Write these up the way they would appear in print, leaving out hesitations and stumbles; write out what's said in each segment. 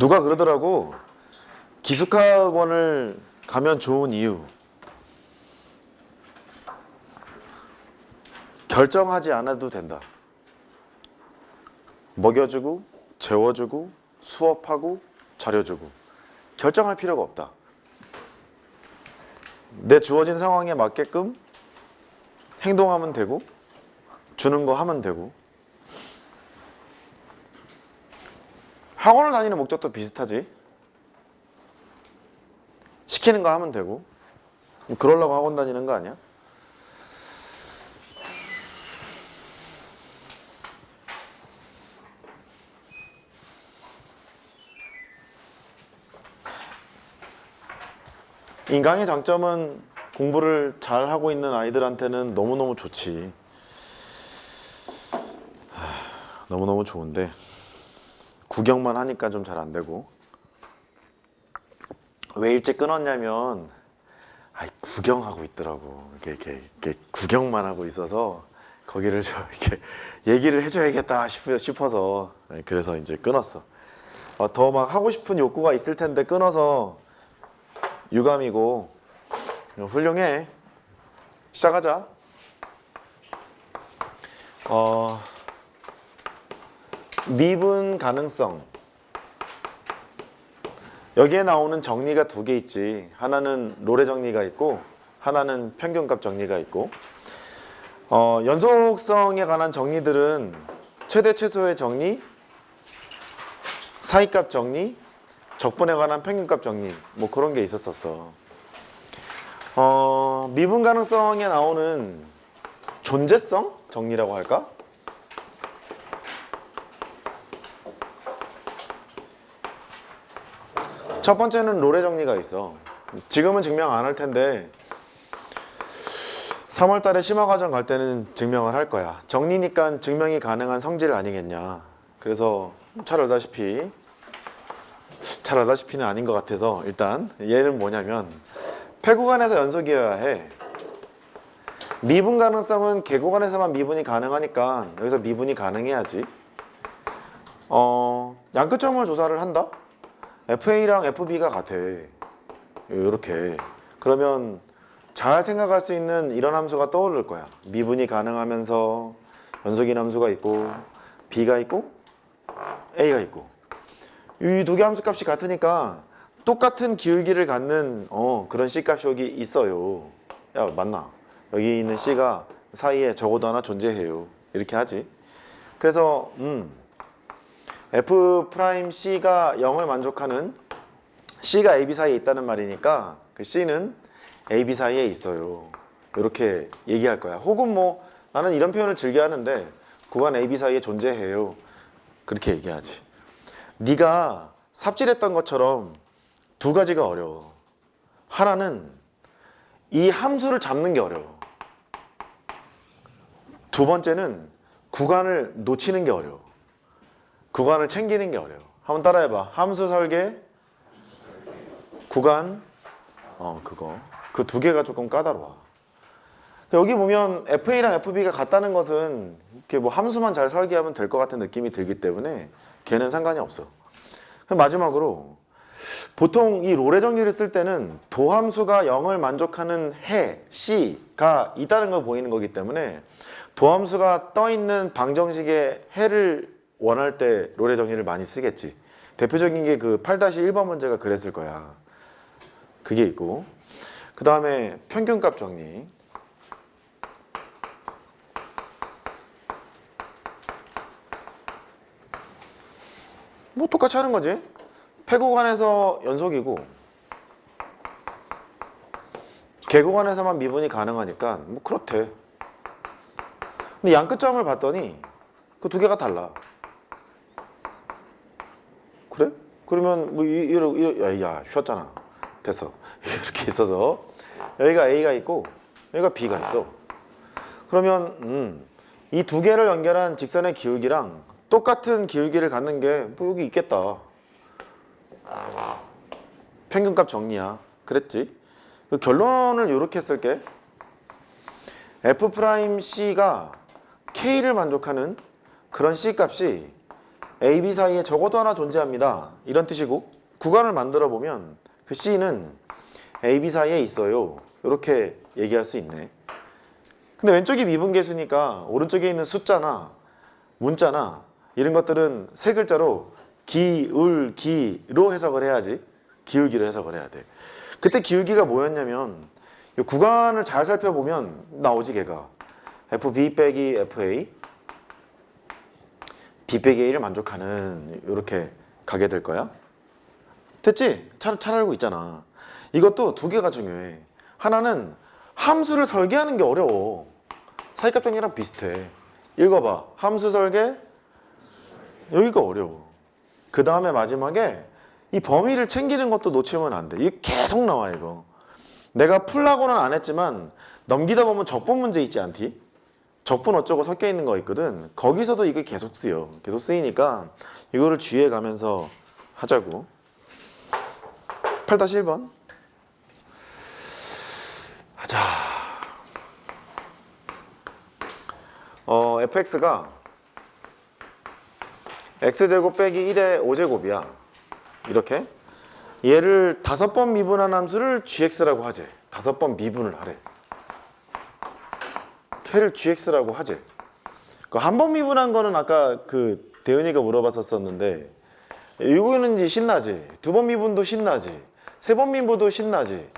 누가 그러더라고. 기숙학원을 가면 좋은 이유. 결정하지 않아도 된다. 먹여주고 재워주고 수업하고 자료주고 결정할 필요가 없다. 내 주어진 상황에 맞게끔 행동하면 되고 주는 거 하면 되고. 학원을 다니는 목적도 비슷하지. 시키는 거 하면 되고. 그러려고 학원 다니는 거 아니야? 인강의 장점은 공부를 잘 하고 있는 아이들한테는 너무너무 좋지. 너무너무 좋은데 구경만 하니까 좀 잘 안 되고. 왜 일찍 끊었냐면 구경하고 있더라고. 이렇게 구경만 하고 있어서 거기를 좀 이렇게 얘기를 해줘야겠다 싶어서 그래서 이제 끊었어. 더 막 하고 싶은 욕구가 있을 텐데 끊어서 유감이고. 훌륭해. 시작하자. 미분 가능성. 여기에 나오는 정리가 두 개 있지. 하나는 로레 정리가 있고 하나는 평균값 정리가 있고. 연속성에 관한 정리들은 최대 최소의 정리, 사이값 정리, 적분에 관한 평균값 정리, 뭐 그런 게 있었었어. 미분 가능성에 나오는 존재성 정리라고 할까? 첫 번째는 로레 정리가 있어. 지금은 증명 안 할 텐데 3월 달에 심화과정 갈 때는 증명을 할 거야. 정리니까 증명이 가능한 성질 아니겠냐. 그래서 잘 알다시피는 아닌 것 같아서 일단 얘는 뭐냐면 폐구간에서 연속이어야 해. 미분 가능성은 개구간에서만 미분이 가능하니까 여기서 미분이 가능해야지. 양끝점을 조사를 한다? FA랑 FB가 같아. 이렇게. 그러면 잘 생각할 수 있는 이런 함수가 떠오를 거야. 미분이 가능하면서 연속인 함수가 있고 B가 있고 A가 있고. 이 두 개 함수 값이 같으니까 똑같은 기울기를 갖는 그런 C값이 여기 있어요. 야, 맞나? 여기 있는 C가 사이에 적어도 하나 존재해요. 이렇게 하지. 그래서 F'C가 0을 만족하는 C가 AB 사이에 있다는 말이니까 그 C는 AB 사이에 있어요. 이렇게 얘기할 거야. 혹은 뭐 나는 이런 표현을 즐겨 하는데 구간 AB 사이에 존재해요. 그렇게 얘기하지. 네가 삽질했던 것처럼 두 가지가 어려워. 하나는 이 함수를 잡는 게 어려워. 두 번째는 구간을 놓치는 게 어려워. 구간을 챙기는 게 어려워. 한번 따라해봐. 함수 설계, 구간, 그거. 그 두 개가 조금 까다로워. 여기 보면 FA랑 FB가 같다는 것은 이렇게 뭐 함수만 잘 설계하면 될 것 같은 느낌이 들기 때문에 걔는 상관이 없어. 그럼 마지막으로 보통 이 로레 정리를 쓸 때는 도함수가 0을 만족하는 해, C가 있다는 걸 보이는 거기 때문에 도함수가 떠있는 방정식의 해를 원할 때 로레 정리를 많이 쓰겠지. 대표적인 게 그 8-1번 문제가 그랬을 거야. 그게 있고. 그 다음에 평균값 정리. 뭐 똑같이 하는 거지. 폐구간에서 연속이고 개구간에서만 미분이 가능하니까 뭐 그렇대. 근데 양끝점을 봤더니 그 두 개가 달라. 그래? 그러면 뭐 야 쉬었잖아. 됐어. 이렇게 있어서 여기가 A가 있고 여기가 B가 있어. 그러면 이 두 개를 연결한 직선의 기울기랑 똑같은 기울기를 갖는 게 뭐 여기 있겠다. 평균값 정리야. 그랬지? 그 결론을 이렇게 쓸게. F'C가 K를 만족하는 그런 C값이 A, B 사이에 적어도 하나 존재합니다. 이런 뜻이고 구간을 만들어 보면 그 C는 A, B 사이에 있어요. 이렇게 얘기할 수 있네. 근데 왼쪽이 미분계수니까 오른쪽에 있는 숫자나 문자나 이런 것들은 세 글자로 기울기로 해석을 해야지. 기울기로 해석을 해야 돼. 그때 기울기가 뭐였냐면 이 구간을 잘 살펴보면 나오지 걔가. FB 빼기 FA B 빼기 A를 만족하는 이렇게 가게 될 거야. 됐지? 잘 알고 있잖아. 이것도 두 개가 중요해. 하나는 함수를 설계하는 게 어려워. 사이값 정리랑 비슷해. 읽어봐. 함수 설계 여기가 어려워. 그 다음에 마지막에 이 범위를 챙기는 것도 놓치면 안 돼. 이게 계속 나와 이거. 내가 풀라고는 안 했지만 넘기다 보면 적분 문제 있지 않디? 적분 어쩌고 섞여 있는 거 있거든. 거기서도 이게 계속 쓰여. 계속 쓰이니까 이거를 주의해 가면서 하자고. 8-1번 하자. fx가 x제곱 빼기 1의 5제곱이야. 이렇게 얘를 5번 미분한 함수를 gx라고 하재. 5번 미분을 하래. 걔를 gx라고 하재. 그 한 번 미분한 거는 아까 그 대은이가 물어봤었는데 이거는 이제 신나지. 2번 미분도 신나지. 3번 미분도 신나지.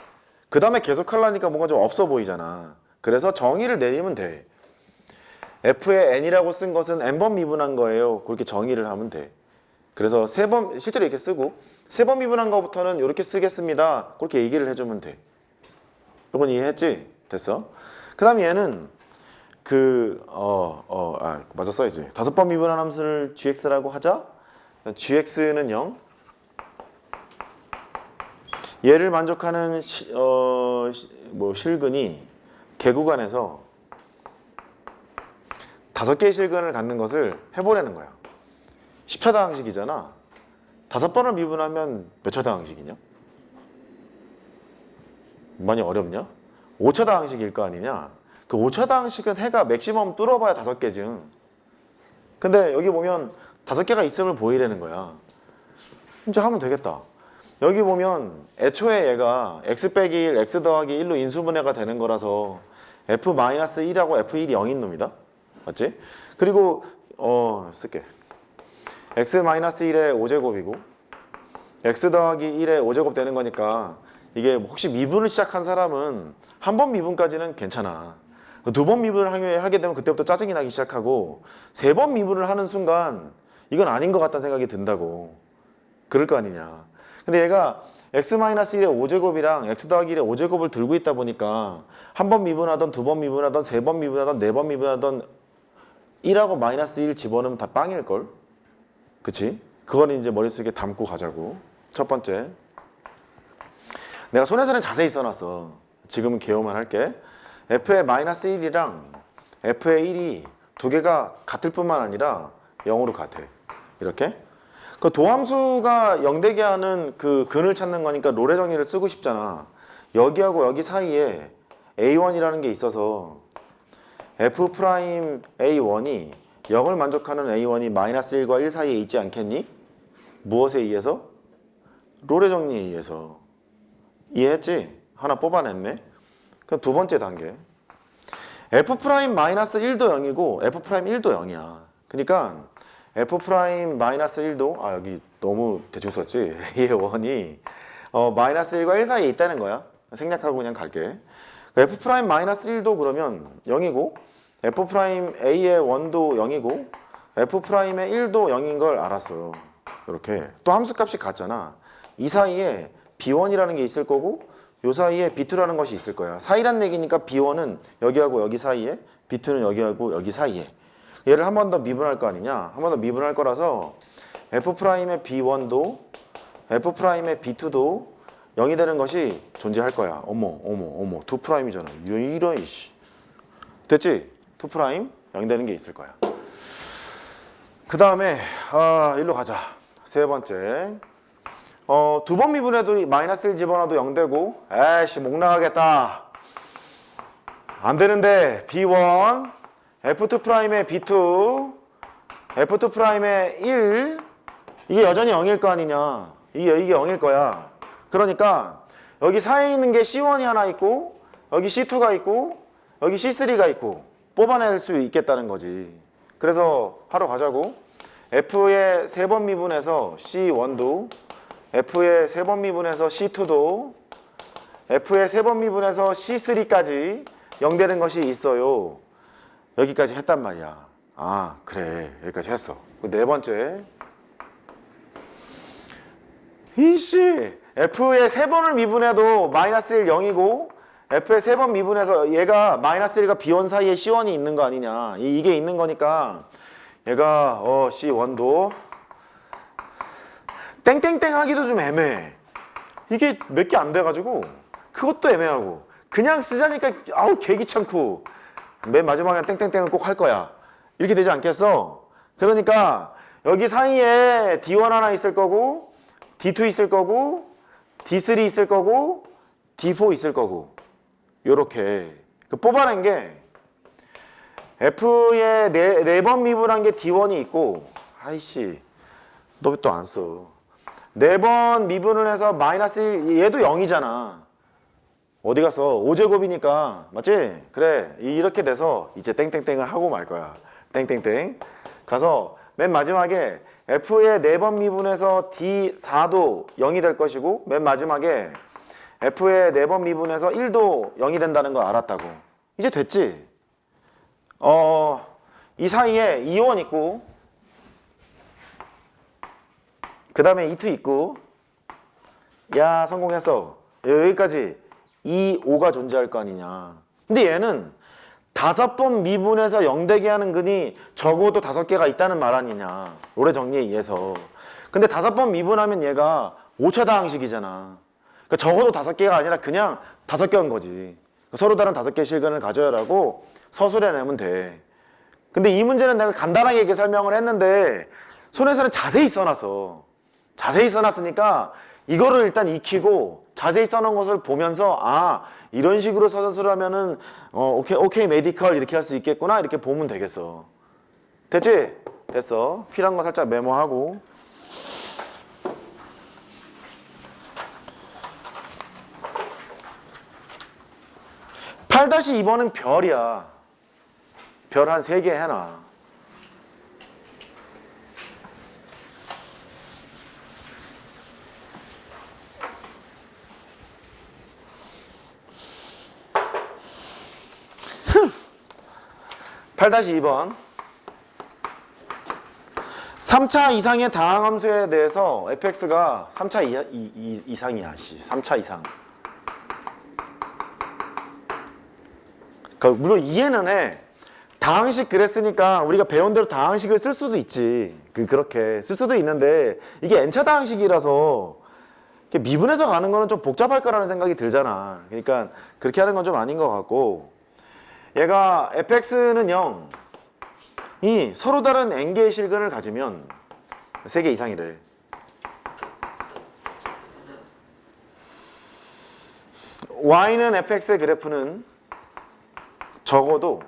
그 다음에 계속 하려니까 뭔가 좀 없어 보이잖아. 그래서 정의를 내리면 돼. f에 n이라고 쓴 것은 n번 미분한 거예요. 그렇게 정의를 하면 돼. 그래서 실제로 이렇게 쓰고 3번 미분한 거부터는 이렇게 쓰겠습니다. 그렇게 얘기를 해주면 돼. 이건 이해했지? 됐어? 그 다음에 얘는 맞아 써야지. 5번 미분한 함수를 gx라고 하자. gx는 0. 얘를 만족하는 실근이 개구간에서 5개의 실근을 갖는 것을 해보라는 거야. 10차다 항식이잖아. 5번을 미분하면 몇 차다 항식이냐? 많이 어렵냐? 5차다 항식일 거 아니냐? 그 5차다 항식은 해가 맥시멈 뚫어봐야 5개지. 근데 여기 보면 5개가 있음을 보이라는 거야. 이제 하면 되겠다. 여기 보면 애초에 얘가 x 빼기 1, x 더하기 1로 인수분해가 되는 거라서 f-1하고 f1이 0인 놈이다. 맞지? 그리고 쓸게. x-1의 5제곱이고 x 더하기 1의 5제곱 되는 거니까 이게 혹시 미분을 시작한 사람은 한 번 미분까지는 괜찮아. 2번 미분을 하게 되면 그때부터 짜증이 나기 시작하고 3번 미분을 하는 순간 이건 아닌 것 같다는 생각이 든다고. 그럴 거 아니냐. 근데 얘가 x-1의 5제곱이랑 x 더하기 1의 5제곱을 들고 있다 보니까 한 번 미분하던 2번 미분하던 3번 미분하던 4번 미분하던 1하고 마이너스 1 집어넣으면 다 빵일걸? 그치? 그건 이제 머릿속에 담고 가자고. 첫 번째. 내가 손에서는 자세히 써놨어. 지금은 개요만 할게. f의 마이너스 1이랑 f의 1이 두 개가 같을 뿐만 아니라 0으로 같아. 이렇게. 그 도함수가 0되게 하는 그 근을 찾는 거니까 롤의 정의를 쓰고 싶잖아. 여기하고 여기 사이에 A1이라는 게 있어서 F'A1이 0을 만족하는 A1이 마이너스 1과 1 사이에 있지 않겠니? 무엇에 의해서? 롤의 정리에 의해서. 이해했지? 하나 뽑아냈네. 그럼 두 번째 단계. F'-1도 0이고 F'1도 0이야. 그러니까 F'-1도 여기 너무 대충 썼지? A의 1이 마이너스 1과 1 사이에 있다는 거야. 생략하고 그냥 갈게. F'-1도 그러면 0이고 F'A의 1도 0이고 F'의 1도 0인 걸 알았어요. 이렇게. 또 함수값이 같잖아. 이 사이에 B1이라는 게 있을 거고 요 사이에 B2라는 것이 있을 거야. 사이란 얘기니까 B1은 여기하고 여기 사이에 B2는 여기하고 여기 사이에. 얘를 한 번 더 미분할 거 아니냐? 한 번 더 미분할 거라서 F'의 B1도 F'의 B2도 0이 되는 것이 존재할 거야. 어머 2'이잖아. 이런 이씨. 됐지? 2' 0 되는 게 있을 거야. 그 다음에 일로 가자. 세 번째. 2번 미분해도 마이너스 1 집어넣어도 0 되고 에이씨 목 나가겠다. 안 되는데 B1 F2'의 B2 F2 프라임의 1 이게 여전히 0일 거 아니냐. 이게 0일 거야. 그러니까 여기 사이에 있는 게 C1이 하나 있고 여기 C2가 있고 여기 C3가 있고 뽑아낼 수 있겠다는 거지. 그래서 하러 가자고. F의 3번 미분해서 C1도 F의 3번 미분해서 C2도 F의 3번 미분해서 C3까지 0 되는 것이 있어요. 여기까지 했단 말이야. 아 그래 여기까지 했어. 네 번째 이씨 F의 3번을 미분해도 마이너스 1 0이고 F의 3번 미분해서 얘가 마이너스 1과 B1 사이에 C1이 있는 거 아니냐. 이게 있는 거니까 얘가 C1도 땡땡땡 하기도 좀 애매해. 이게 몇 개 안 돼가지고 그것도 애매하고 그냥 쓰자니까 아우 개 귀찮고 맨 마지막에 땡땡땡은 꼭 할 거야. 이렇게 되지 않겠어? 그러니까 여기 사이에 D1 하나 있을 거고 D2 있을 거고 D3 있을 거고 D4 있을 거고 요렇게 뽑아낸 게 F의 4번 미분한 게 D1이 있고 아이씨 너 왜 또 안 써? 4번 미분을 해서 마이너스 1 얘도 0이잖아. 어디 갔어? 5제곱이니까 맞지? 그래 이렇게 돼서 이제 땡땡땡을 하고 말 거야. 땡땡땡 가서 맨 마지막에 F의 4번 미분해서 D4도 0이 될 것이고 맨 마지막에 F의 4번 미분해서 1도 0이 된다는 걸 알았다고. 이제 됐지? 이 사이에 E1 있고 그 다음에 E2 있고 야 성공했어. 여기까지 E5가 존재할 거 아니냐. 근데 얘는 5번 미분해서 0 되게 하는 근이 적어도 5개가 있다는 말 아니냐. 롤의 정리에 의해서. 근데 5번 미분하면 얘가 5차 다항식이잖아. 그러니까 적어도 5개가 아니라 그냥 5개인 거지. 서로 다른 5개의 실근을 가져야라고 서술해 내면 돼. 근데 이 문제는 내가 간단하게 이렇게 설명을 했는데 손에서는 자세히 써놨어. 자세히 써놨으니까 이거를 일단 익히고 자세히 써놓은 것을 보면서 아 이런 식으로 서술을 하면은 오케이 메디컬 이렇게 할 수 있겠구나 이렇게 보면 되겠어. 됐지? 됐어. 필요한 거 살짝 메모하고. (8-2번은) 별이야. 별 한 3개 해놔. (8-2번) 3차 이상의 다항함수에 대해서 fx가 3차 이상이야. 3차 이상. 물론 이해는 해. 다항식 그랬으니까 우리가 배운 대로 다항식을 쓸 수도 있지. 그렇게 쓸 수도 있는데 이게 n차 다항식이라서 미분해서 가는 거는 좀 복잡할 거라는 생각이 들잖아. 그러니까 그렇게 하는 건 좀 아닌 것 같고 얘가 fx는 0이 서로 다른 n개의 실근을 가지면 3개 이상이래. y는 fx의 그래프는 적어도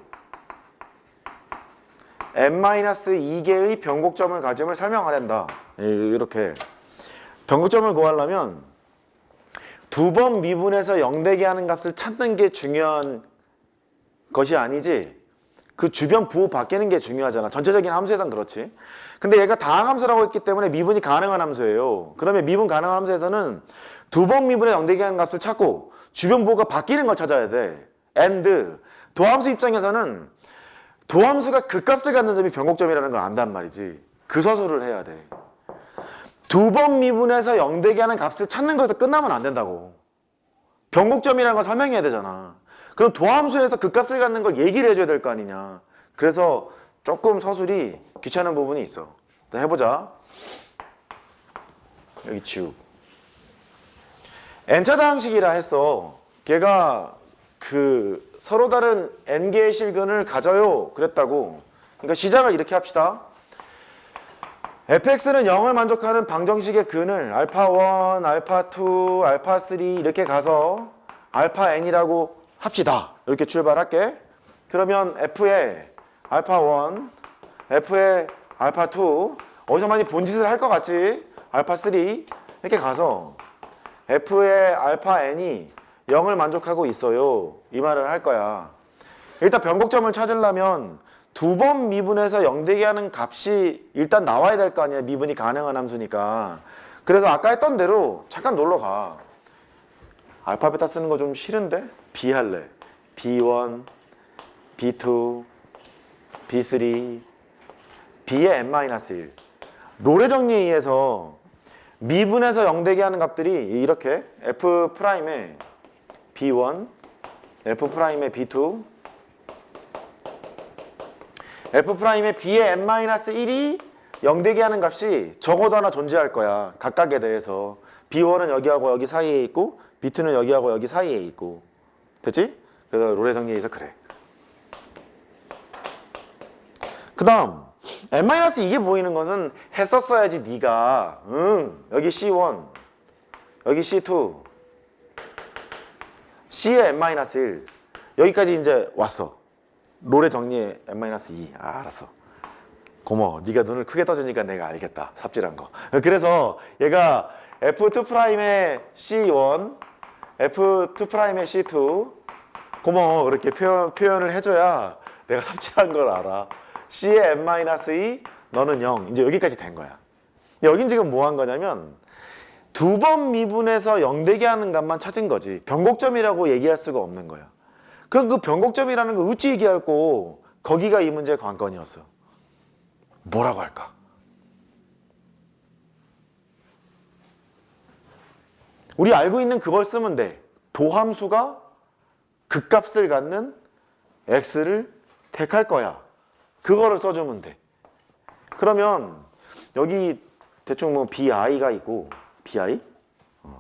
n-2개의 변곡점을 가짐을 설명하란다. 이렇게 변곡점을 구하려면 2번 미분해서 0 되게 하는 값을 찾는 게 중요한 것이 아니지 그 주변 부호 바뀌는 게 중요하잖아. 전체적인 함수에선 그렇지. 근데 얘가 다항함수라고 했기 때문에 미분이 가능한 함수예요. 그러면 미분 가능한 함수에서는 2번 미분에 0 되게 하는 값을 찾고 주변 부호가 바뀌는 걸 찾아야 돼. and 도함수 입장에서는 도함수가 그 값을 갖는 점이 변곡점이라는 걸 안단 말이지. 그 서술을 해야 돼. 2번 미분해서 0 되게 하는 값을 찾는 거에서 끝나면 안 된다고. 변곡점이라는 걸 설명해야 되잖아. 그럼 도함수에서 그 값을 갖는 걸 얘기를 해줘야 될 거 아니냐. 그래서 조금 서술이 귀찮은 부분이 있어. 일단 해보자. 여기 지우. n차 다항식이라 했어. 걔가 서로 다른 n개의 실근을 가져요 그랬다고. 그러니까 시작을 이렇게 합시다. fx는 0을 만족하는 방정식의 근을 α1, α2, α3 이렇게 가서 αn이라고 합시다. 이렇게 출발할게. 그러면 f의 α1, f의 알파 2 어디서 많이 본 짓을 할 것 같지? 알파 3 이렇게 가서 f의 알파 n이 0을 만족하고 있어요. 이 말을 할 거야. 일단 변곡점을 찾으려면 두 번 미분해서 0 되게 하는 값이 일단 나와야 될 거 아니야. 미분이 가능한 함수니까. 그래서 아까 했던 대로 잠깐 놀러 가. 알파 베타 쓰는 거 좀 싫은데? B 할래. B1, B2, B3, B의 n-1. 롤의 정리에 의해서 미분해서 0 되게 하는 값들이 이렇게 F'의 B1, F'의 B2, F'의 B의 n-1이 0 되게 하는 값이 적어도 하나 존재할 거야. 각각에 대해서. B1은 여기하고 여기 사이에 있고 B2는 여기하고 여기 사이에 있고. 됐지? 그래서 롤의 정리에서 그래. 그 다음 n-2게 보이는 것은 했었어야지 네가. 여기 C1 여기 C2 C의 n-1 여기까지 이제 왔어. 롤의 정리에 n-2. 알았어. 고마워. 네가 눈을 크게 떠주니까 내가 알겠다. 삽질한 거. 그래서 얘가 F2'의 C1 F2'의 C2 고마워. 그렇게 표현을 해줘야 내가 삽질한 걸 알아. C의 n-2 너는 0. 이제 여기까지 된 거야. 여긴 지금 뭐 한 거냐면 두 번 미분해서 0 되게 하는 값만 찾은 거지. 변곡점이라고 얘기할 수가 없는 거야. 그럼 그 변곡점이라는 거 어찌 얘기할 거 거기가 이 문제의 관건이었어. 뭐라고 할까? 우리 알고 있는 그걸 쓰면 돼. 도함수가 극값을 갖는 x를 택할 거야. 그거를 써주면 돼. 그러면 여기 대충 뭐 bi가 있고 bi?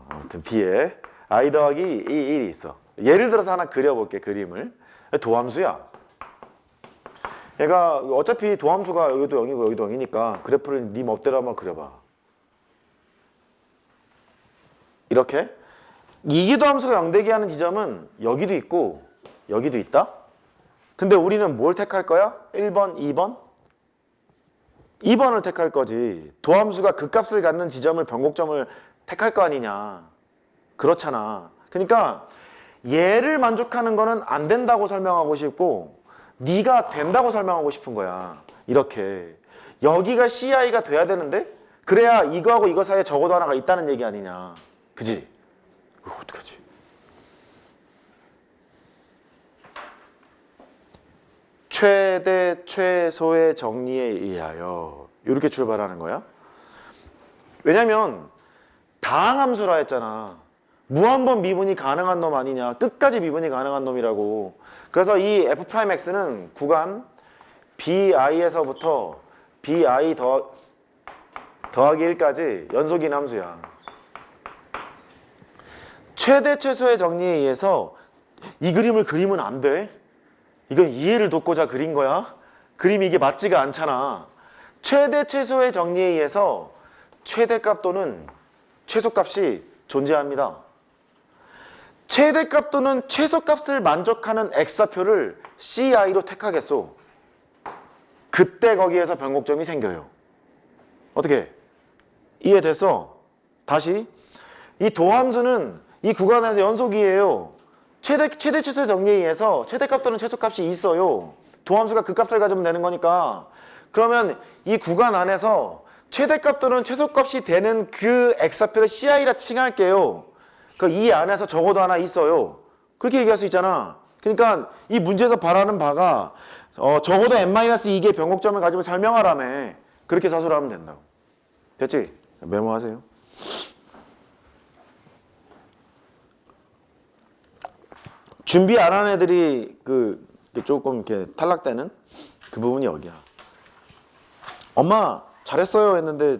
아무튼 b에 i 더하기 1이 있어. 예를 들어서 하나 그려볼게. 그림을. 도함수야. 얘가 어차피 도함수가 여기도 0이고 여기도 0이니까 그래프를 네 멋대로 한번 그려봐. 이렇게 이기도함수가 0 되게 하는 지점은 여기도 있고 여기도 있다. 근데 우리는 뭘 택할 거야? 1번, 2번? 2번을 택할 거지. 도함수가 극값을 갖는 지점을 변곡점을 택할 거 아니냐. 그렇잖아. 그러니까 얘를 만족하는 거는 안 된다고 설명하고 싶고 네가 된다고 설명하고 싶은 거야. 이렇게 여기가 CI가 돼야 되는데 그래야 이거하고 이거 사이에 적어도 하나가 있다는 얘기 아니냐. 그지? 이거 어떡하지? 최대 최소의 정리에 의하여 이렇게 출발하는 거야. 왜냐면 다항함수라 했잖아. 무한번 미분이 가능한 놈 아니냐. 끝까지 미분이 가능한 놈이라고. 그래서 이 F'X는 구간 BI에서부터 BI 더하기 1까지 연속인 함수야. 최대 최소의 정리에 의해서 이 그림을 그리면 안 돼. 이건 이해를 돕고자 그린 거야. 그림이 이게 맞지가 않잖아. 최대 최소의 정리에 의해서 최대값 또는 최소값이 존재합니다. 최대값 또는 최소값을 만족하는 X좌표를 CI로 택하겠소. 그때 거기에서 변곡점이 생겨요. 어떻게? 이해됐어? 다시 이 도함수는 이 구간에서 연속이에요. 최대 최소의 정리에 의해서 최대값 또는 최소값이 있어요. 도함수가 그 값을 가지면 되는 거니까. 그러면 이 구간 안에서 최대값 또는 최소값이 되는 그 X좌표를 CI라 칭할게요. 그 이 안에서 적어도 하나 있어요. 그렇게 얘기할 수 있잖아. 그러니까 이 문제에서 바라는 바가 적어도 n-2개의 변곡점을 가지고 설명하라며. 그렇게 사술하면 된다고. 됐지? 메모하세요. 준비 안 한 애들이 조금 이렇게 탈락되는 그 부분이 여기야. 엄마 잘했어요 했는데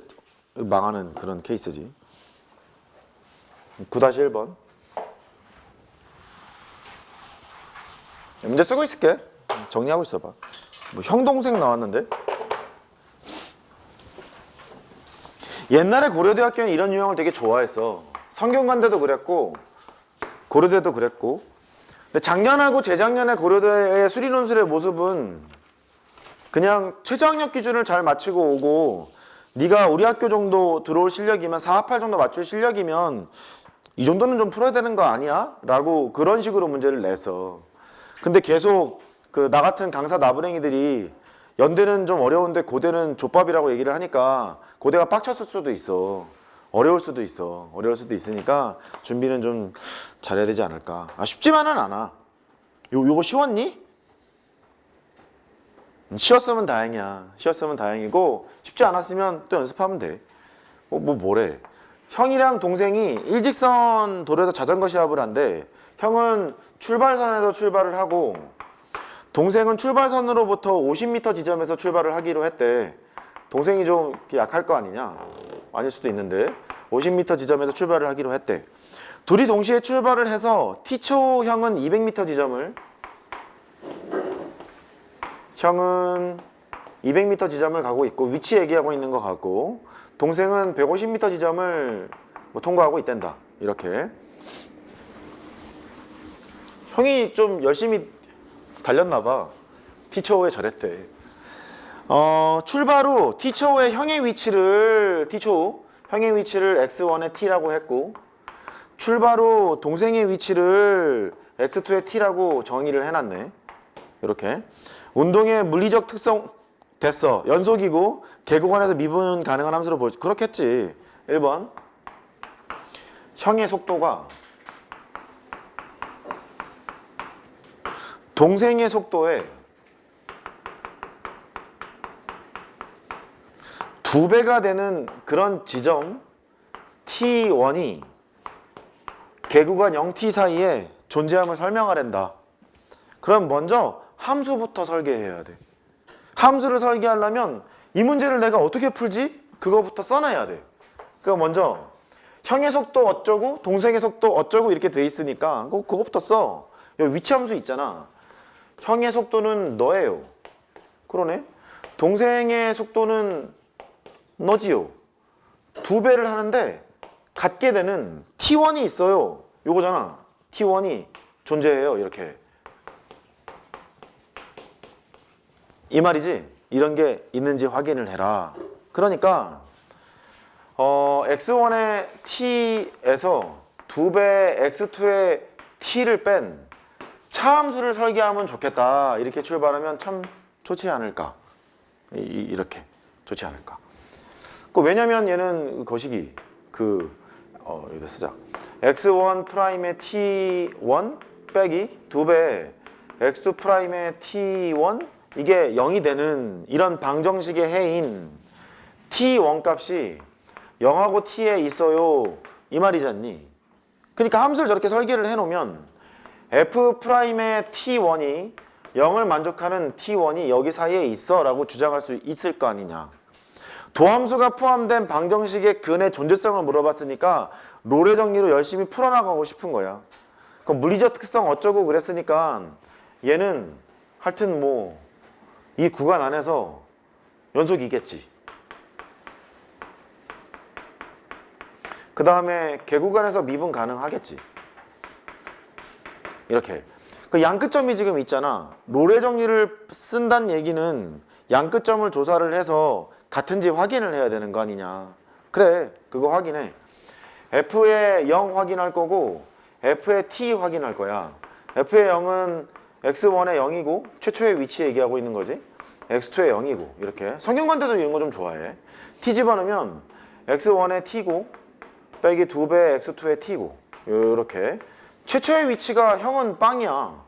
망하는 그런 케이스지. 9-1번. 문제 쓰고 있을게. 정리하고 있어봐. 뭐 형 동생 나왔는데. 옛날에 고려대학교는 이런 유형을 되게 좋아했어. 성균관대도 그랬고 고려대도 그랬고. 근데 작년하고 재작년에 고려대의 수리논술의 모습은 그냥 최저학력 기준을 잘 맞추고 오고 네가 우리 학교 정도 들어올 실력이면 4합8 정도 맞출 실력이면 이 정도는 좀 풀어야 되는 거 아니야? 라고 그런 식으로 문제를 냈어. 근데 계속 그 나 같은 강사 나부랭이들이 연대는 좀 어려운데 고대는 족밥이라고 얘기를 하니까 고대가 빡쳤을 수도 있어. 어려울 수도 있어. 어려울 수도 있으니까 준비는 좀 잘해야 되지 않을까. 쉽지만은 않아. 요거 쉬웠니? 쉬웠으면 다행이야. 쉬웠으면 다행이고 쉽지 않았으면 또 연습하면 돼. 뭐래. 형이랑 동생이 일직선 도로에서 자전거 시합을 한대. 형은 출발선에서 출발을 하고 동생은 출발선으로부터 50m 지점에서 출발을 하기로 했대. 동생이 좀 약할 거 아니냐? 아닐 수도 있는데 50m 지점에서 출발을 하기로 했대. 둘이 동시에 출발을 해서 T초 형은 200m 지점을 형은 200m 지점을 가고 있고 위치 얘기하고 있는 것 같고 동생은 150m 지점을 통과하고 있단다. 이렇게 형이 좀 열심히 달렸나 봐. T초에 저랬대. 출발 후 T초의 형의 위치를 T초 형의 위치를 x1의 t라고 했고 출발 후 동생의 위치를 x2의 t라고 정의를 해놨네. 이렇게 운동의 물리적 특성 됐어. 연속이고 계곡안에서 미분 가능한 함수로 보여줘. 그렇겠지. 1번 형의 속도가 동생의 속도에 2배가 되는 그런 지점 T1이 계구간 0T 사이에 존재함을 설명하란다. 그럼 먼저 함수부터 설계해야 돼. 함수를 설계하려면 이 문제를 내가 어떻게 풀지? 그거부터 써놔야 돼. 그러니까 먼저 형의 속도 어쩌고 동생의 속도 어쩌고 이렇게 돼 있으니까 그거부터 써. 여기 위치 함수 있잖아. 형의 속도는 너예요. 그러네. 동생의 속도는 너지요. 2배를 하는데 갖게 되는 T1이 있어요. 요거잖아. T1이 존재해요. 이렇게. 이 말이지. 이런 게 있는지 확인을 해라. 그러니까 x1의 t에서 2배 x2의 t를 뺀 차함수를 설계하면 좋겠다. 이렇게 출발하면 참 좋지 않을까. 이렇게 좋지 않을까. 왜냐면 얘는 거시기 여기다 쓰자. x1 프라임의 t1 빼기 2배 x2 프라임의 t1 이게 0이 되는 이런 방정식의 해인 t1 값이 0하고 t에 있어요. 이 말이잖니. 그러니까 함수를 저렇게 설계를 해놓으면 f 프라임의 t1이 0을 만족하는 t1이 여기 사이에 있어 라고 주장할 수 있을 거 아니냐. 도함수가 포함된 방정식의 근의 존재성을 물어봤으니까 롤의 정리로 열심히 풀어나가고 싶은 거야. 그럼 물리적 특성 어쩌고 그랬으니까 얘는 하여튼 이 구간 안에서 연속이겠지. 그 다음에 개구간에서 미분 가능하겠지. 이렇게. 그 양끝점이 지금 있잖아. 롤의 정리를 쓴다는 얘기는 양끝점을 조사를 해서 같은지 확인을 해야 되는 거 아니냐. 그래, 그거 확인해. F의 0 확인할 거고 F의 T 확인할 거야. F의 0은 X1의 0이고 최초의 위치 얘기하고 있는 거지. X2의 0이고 이렇게. 성균관대도 이런 거 좀 좋아해. T 집어넣으면 X1의 T고 빼기 2배 X2의 T고 이렇게. 최초의 위치가 형은 빵이야.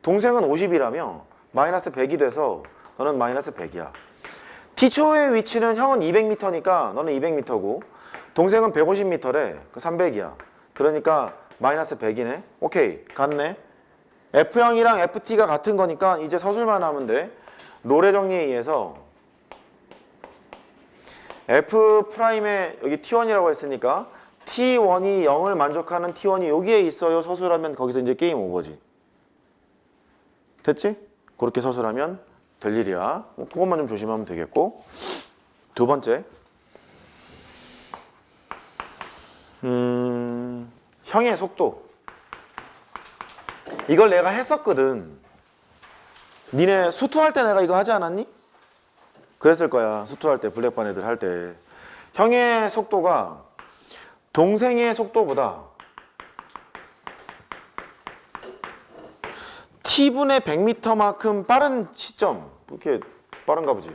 동생은 50이라며 마이너스 100이 돼서 너는 마이너스 100이야. T초의 위치는 형은 200m니까 너는 200m고 동생은 150m래. 그 300이야. 그러니까 마이너스 100이네. 오케이. 같네. F형이랑 FT가 같은 거니까 이제 서술만 하면 돼. 롤의 정리에 의해서 F 프라임에 여기 T1이라고 했으니까 T1이 0을 만족하는 T1이 여기에 있어요. 서술하면 거기서 이제 게임 오버지. 됐지? 그렇게 서술하면 될 일이야. 그것만 좀 조심하면 되겠고. 두 번째. 형의 속도. 이걸 내가 했었거든. 니네 수투할 때 내가 이거 하지 않았니? 그랬을 거야. 수투할 때, 블랙반 애들 할 때. 형의 속도가 동생의 속도보다 t분의 100m만큼 빠른 시점, 이렇게 빠른가 보지.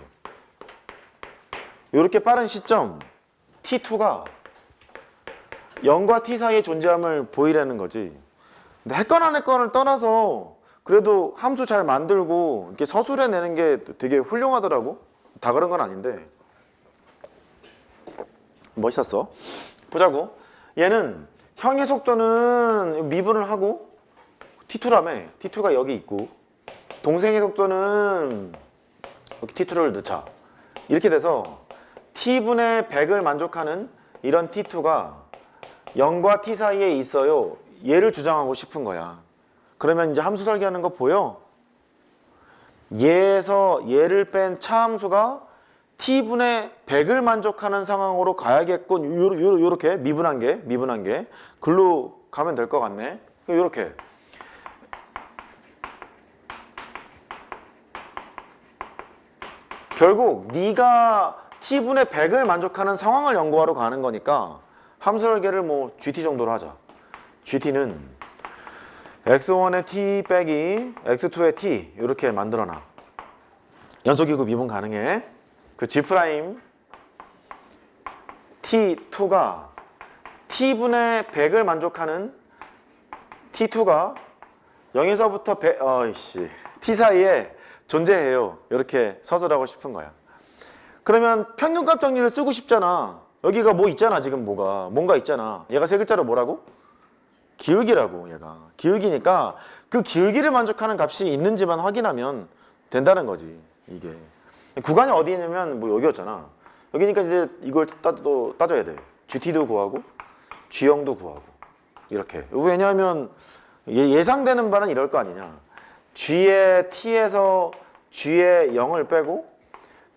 이렇게 빠른 시점 t2가 0과 t 사이에 존재함을 보이라는 거지. 근데 했건 안 했건을 떠나서 그래도 함수 잘 만들고 이렇게 서술해 내는 게 되게 훌륭하더라고. 다 그런 건 아닌데 멋있었어. 보자고. 얘는 형의 속도는 미분을 하고 t2라며. t2가 여기 있고 동생의 속도는 여기 t2를 넣자. 이렇게 돼서 t분의 100을 만족하는 이런 t2가 0과 t 사이에 있어요. 얘를 주장하고 싶은 거야. 그러면 이제 함수 설계하는 거 보여? 얘에서 얘를 뺀 차함수가 t분의 100을 만족하는 상황으로 가야겠군. 요렇게 미분한 게 글로 가면 될 것 같네. 요렇게 결국 네가 t분의 100을 만족하는 상황을 연구하러 가는 거니까 함수 설계를 뭐 GT 정도로 하자. GT는 x1의 t 빼기 x2의 t 이렇게 만들어놔. 연속이고 미분 가능해. 그 G' t2가 t분의 100을 만족하는 t2가 0에서부터 100, t 사이에 존재해요. 이렇게 서술하고 싶은 거야. 그러면 평균값 정리를 쓰고 싶잖아. 여기가 뭐 있잖아. 지금 뭔가 있잖아. 얘가 세 글자로 뭐라고? 기울기라고. 얘가 기울기니까 그 기울기를 만족하는 값이 있는지만 확인하면 된다는 거지. 이게 구간이 어디 있냐면 뭐 여기였잖아. 여기니까 이제 이걸 따져야 돼. GT도 구하고 G형도 구하고 이렇게. 왜냐하면 예상되는 바는 이럴 거 아니냐. G의 T에서 G의 0을 빼고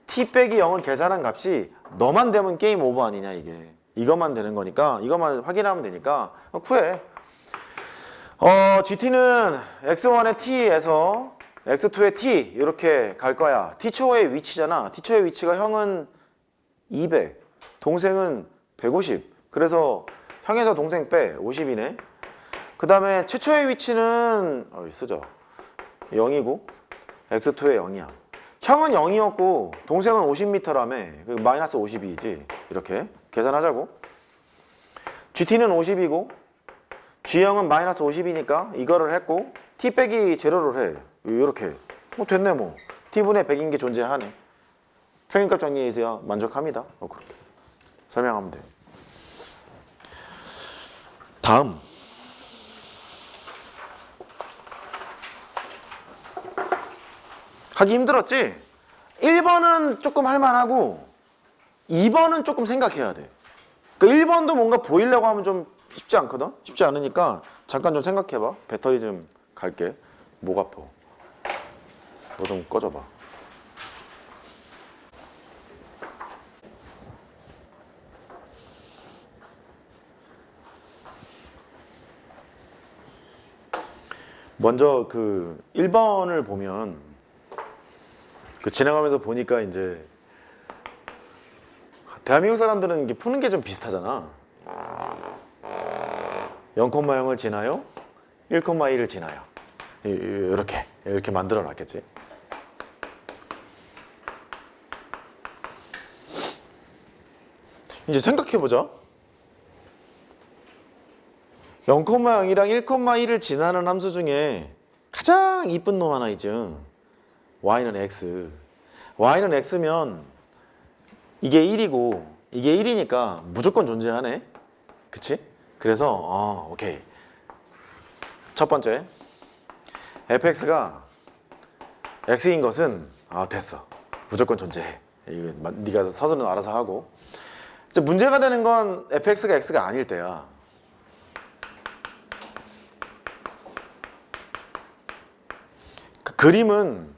T 빼기 0을 계산한 값이 너만 되면 게임 오버 아니냐. 이게 이것만 되는 거니까 이것만 확인하면 되니까 구해. GT는 x1의 t에서 x2의 t 이렇게 갈 거야. t초의 위치잖아. t초의 위치가 형은 200, 동생은 150. 그래서 형에서 동생 빼 50이네. 그 다음에 최초의 위치는 쓰죠. 0이고 x2의 0이야. 형은 0이었고 동생은 50m라며. 마이너스 52이지. 이렇게 계산하자고. GT는 50이고 G형은 마이너스 50이니까 이거를 했고 T 빼기 제로를 해. 이렇게 됐네. 뭐 T분의 100인 게 존재하네. 평균값 정리해서 만족합니다. 그렇게 설명하면 돼. 다음 하기 힘들었지? 1번은 조금 할만하고 2번은 조금 생각해야 돼. 그러니까 1번도 뭔가 보이려고 하면 좀 쉽지 않거든? 쉽지 않으니까 잠깐 좀 생각해봐. 배터리 좀 갈게. 목 아파. 너 좀 꺼져봐. 먼저 그 1번을 보면 지나가면서 보니까 이제 대한민국 사람들은 이게 푸는 게 좀 비슷하잖아. 0,0을 지나요? 1,1을 지나요. 이렇게 만들어 놨겠지. 이제 생각해 보자. 0,0이랑 1,1을 지나는 함수 중에 가장 이쁜 놈 하나 있죠. y는 x. y는 x면 이게 1이고 이게 1이니까 무조건 존재하네. 그치? 그래서 오케이. 첫 번째 fx가 x인 것은 됐어. 무조건 존재해. 이거 네가 서술은 알아서 하고. 이제 문제가 되는 건 fx가 x가 아닐 때야. 그 그림은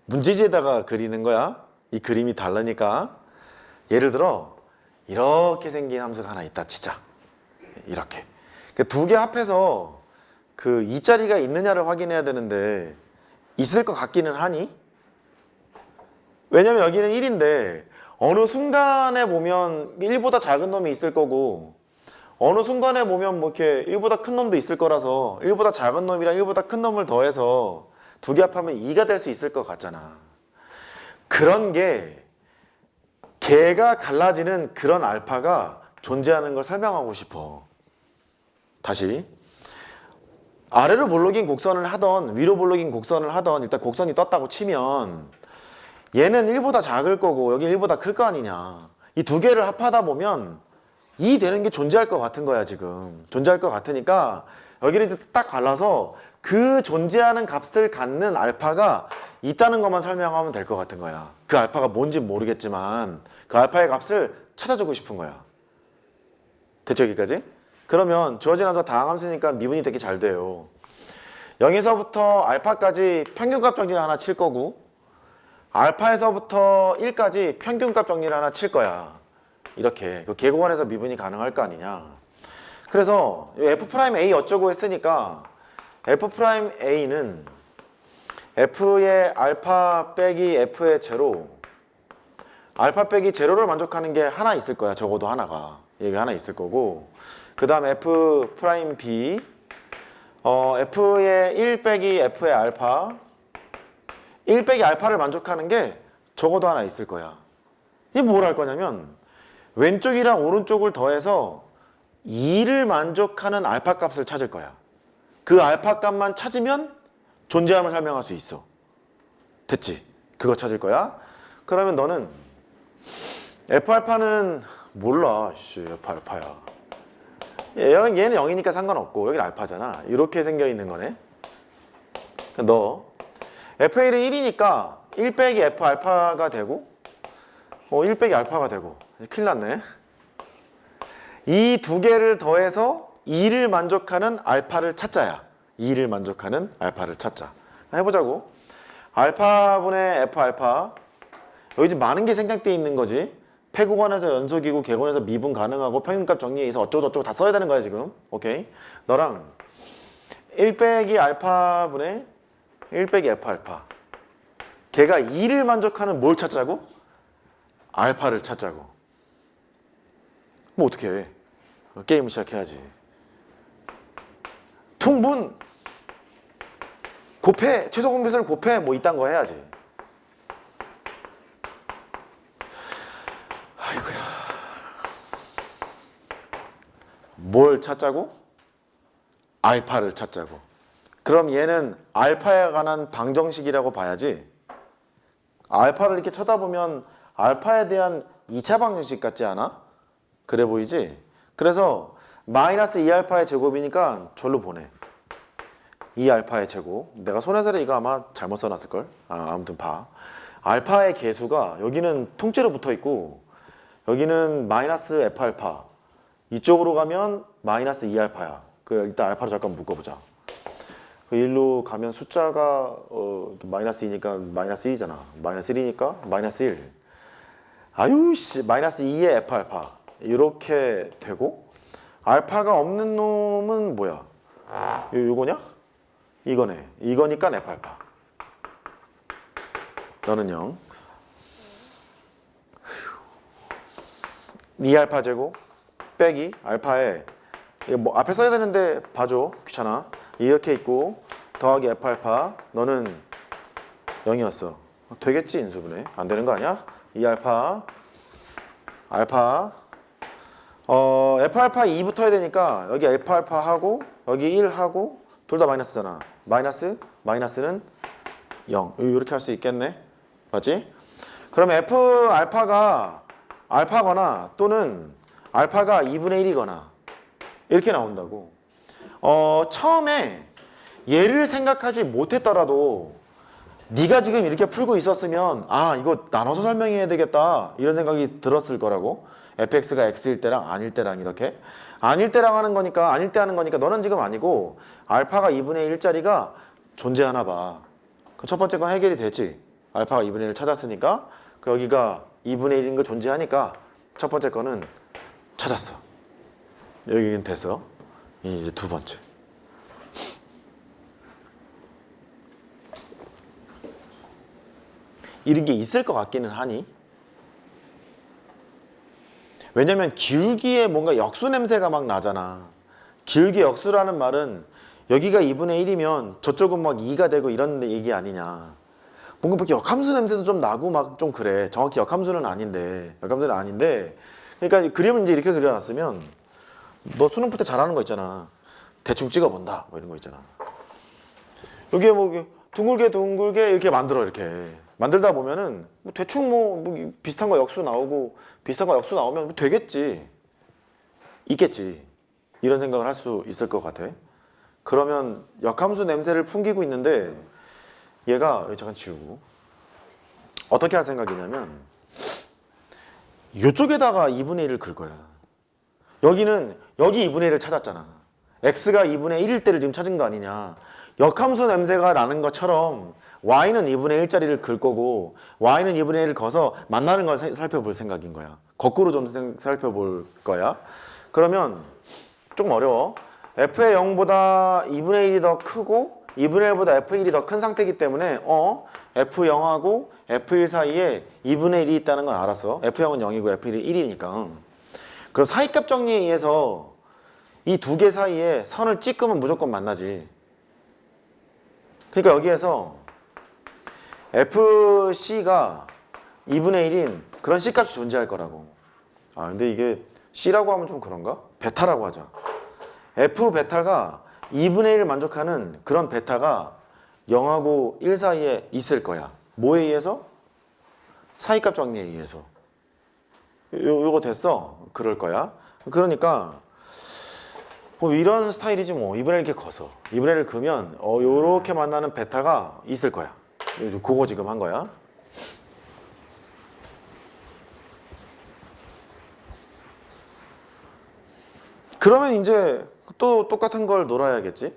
문제지에다가 그리는 거야. 이 그림이 다르니까. 예를 들어 이렇게 생긴 함수가 하나 있다 치자. 이렇게 두 개 합해서 그 2자리가 있느냐를 확인해야 되는데 있을 것 같기는 하니? 왜냐면 여기는 1인데 어느 순간에 보면 1보다 작은 놈이 있을 거고 어느 순간에 보면 뭐 이렇게 1보다 큰 놈도 있을 거라서 1보다 작은 놈이랑 1보다 큰 놈을 더해서 두 개 합하면 2가 될 수 있을 것 같잖아. 그런 게 개가 갈라지는 그런 알파가 존재하는 걸 설명하고 싶어. 다시 아래로 볼록인 곡선을 하던 위로 볼록인 곡선을 하던 일단 곡선이 떴다고 치면 얘는 1보다 작을 거고 여기 1보다 클 거 아니냐. 이 두 개를 합하다 보면 2 되는 게 존재할 것 같은 거야 지금. 존재할 것 같으니까 여기를 딱 갈라서 그 존재하는 값을 갖는 알파가 있다는 것만 설명하면 될 것 같은 거야. 그 알파가 뭔지 모르겠지만 그 알파의 값을 찾아주고 싶은 거야. 됐죠 여기까지? 그러면 주어진 함수가 다항함수니까 미분이 되게 잘 돼요. 0에서부터 알파까지 평균값 정리를 하나 칠 거고 알파에서부터 1까지 평균값 정리를 하나 칠 거야. 이렇게 그 계곡원에서 미분이 가능할 거 아니냐. 그래서 F'A 어쩌고 했으니까 F'A는 F의 알파 빼기 F의 제로 알파 빼기 제로를 만족하는 게 하나 있을 거야. 적어도 하나가 얘가 하나 있을 거고 그 다음 F'B F의 1 빼기 F의 알파 1 빼기 알파를 만족하는 게 적어도 하나 있을 거야. 이게 뭘 할 거냐면 왼쪽이랑 오른쪽을 더해서 2를 만족하는 알파 값을 찾을 거야. 그 알파 값만 찾으면 존재함을 설명할 수 있어. 됐지? 그거 찾을 거야. 그러면 너는 F알파는 몰라. F알파야. 얘는 0이니까 상관없고 여기는 알파잖아. 이렇게 생겨 있는 거네. 너 FA는 1이니까 1 빼기 F 알파가 되고 1 빼기 알파가 되고 큰일 났네. 이 두 개를 더해서 2를 만족하는 알파를 찾자야. 2를 만족하는 알파를 찾자. 해보자고. 알파분의 F 알파 여기 지금 많은 게 생략되어 있는 거지. 폐구간에서 연속이고 계곤에서 미분 가능하고 평균값 정리해서 어쩌고저쩌고 다 써야 되는 거야 지금. 오케이. 너랑 1 빼기 알파분의 1 빼기 F 알파 걔가 2를 만족하는 뭘 찾자고? 알파를 찾자고. 뭐 어떻게 해? 게임을 시작해야지. 통분 곱해 최소 공배수를 곱해 뭐 이딴 거 해야지. 아이고야. 뭘 찾자고? 알파를 찾자고. 그럼 얘는 알파에 관한 방정식이라고 봐야지. 알파를 이렇게 쳐다보면 알파에 대한 2차 방정식 같지 않아? 그래 보이지? 그래서 마이너스 2알파의 제곱이니까 절로 보내. 2알파의 제곱. 내가 손해설에 이거 아마 잘못 써놨을걸? 아무튼 봐. 알파의 계수가 여기는 통째로 붙어있고 여기는 마이너스 F알파. 이쪽으로 가면 마이너스 2알파야. 일단 알파로 잠깐 묶어보자. 그 1로 가면 숫자가 마이너스 2니까 마이너스 2잖아. 마이너스 1이니까 마이너스 1. 아유씨 마이너스 2의 F알파. 이렇게 되고 알파가 없는 놈은 뭐야? 요거냐? 이거네. 이거니까 F알파. 너는 0. 2알파 제곱 빼기 알파에 이거 뭐 앞에 써야 되는데 봐줘. 귀찮아. 이렇게 있고 더하기 F알파. 너는 0이었어. 되겠지 인수분해. 안 되는 거 아니야? 2알파 알파 F알파 2 붙어야 되니까 여기 F알파 하고 여기 1 하고 둘 다 마이너스잖아. 마이너스는 0. 이렇게 할 수 있겠네. 맞지? 그럼 F알파가 알파거나 또는 알파가 2분의 1이거나 이렇게 나온다고. 처음에 얘를 생각하지 못했더라도 네가 지금 이렇게 풀고 있었으면 이거 나눠서 설명해야 되겠다 이런 생각이 들었을 거라고. fx가 x일 때랑 아닐 때랑 이렇게 아닐 때랑 하는 거니까 아닐 때 하는 거니까 너는 지금 아니고 알파가 2분의 1짜리가 존재하나 봐. 그럼 첫 번째 건 해결이 되지. 알파가 2분의 1을 찾았으니까 여기가 2분의 1인 거 존재하니까 첫 번째 거는 찾았어. 여기는 됐어. 이제 두 번째. 이런 게 있을 것 같기는 하니? 왜냐면 기울기에 뭔가 역수 냄새가 막 나잖아. 기울기 역수라는 말은 여기가 2분의 1이면 저쪽은 막 2가 되고 이런 얘기 아니냐. 뭔가 역함수 냄새도 좀 나고 막 좀 그래. 정확히 역함수는 아닌데. 역함수는 아닌데. 그러니까 그림을 이제 이렇게 그려놨으면 너 수능 풀 때 잘하는 거 있잖아. 대충 찍어본다. 뭐 이런 거 있잖아. 여기에 뭐 둥글게 둥글게 이렇게 만들어 이렇게. 만들다 보면은 뭐 대충 뭐 비슷한 거 역수 나오고 비슷한 거 역수 나오면 뭐 되겠지. 있겠지. 이런 생각을 할 수 있을 것 같아. 그러면 역함수 냄새를 풍기고 있는데 얘가 잠깐 지우고 어떻게 할 생각이냐면 이쪽에다가 2분의 1을 긁 거야. 여기는 여기 2분의 1을 찾았잖아. x가 2분의 1일 때를 지금 찾은 거 아니냐. 역함수 냄새가 나는 것처럼 y는 2분의 1짜리를 긁 거고 y는 2분의 1을 거서 만나는 걸 살펴볼 생각인 거야. 거꾸로 좀 살펴볼 거야. 그러면 조금 어려워. f의 0보다 2분의 1이 더 크고 2분의 1보다 f1이 더 큰 상태이기 때문에 f0하고 f1 사이에 2분의 1이 있다는 건 알았어. f0은 0이고 f1이 1이니까. 그럼 사이값 정리에 의해서 이 두 개 사이에 선을 찍으면 무조건 만나지. 그러니까 여기에서 fc가 2분의 1인 그런 c값이 존재할 거라고. 아 근데 이게 c라고 하면 좀 그런가? 베타라고 하자. f 베타가 2분의 1을 만족하는 그런 베타가 0하고 1 사이에 있을 거야. 뭐에 의해서? 사이값 정리에 의해서. 요거 됐어? 그럴 거야. 그러니까 뭐 이런 스타일이지 뭐. 2분의 1 이렇게 커서 2분의 1을 그으면 요렇게 만나는 베타가 있을 거야. 그거 지금 한 거야. 그러면 이제 또 똑같은 걸 놀아야겠지.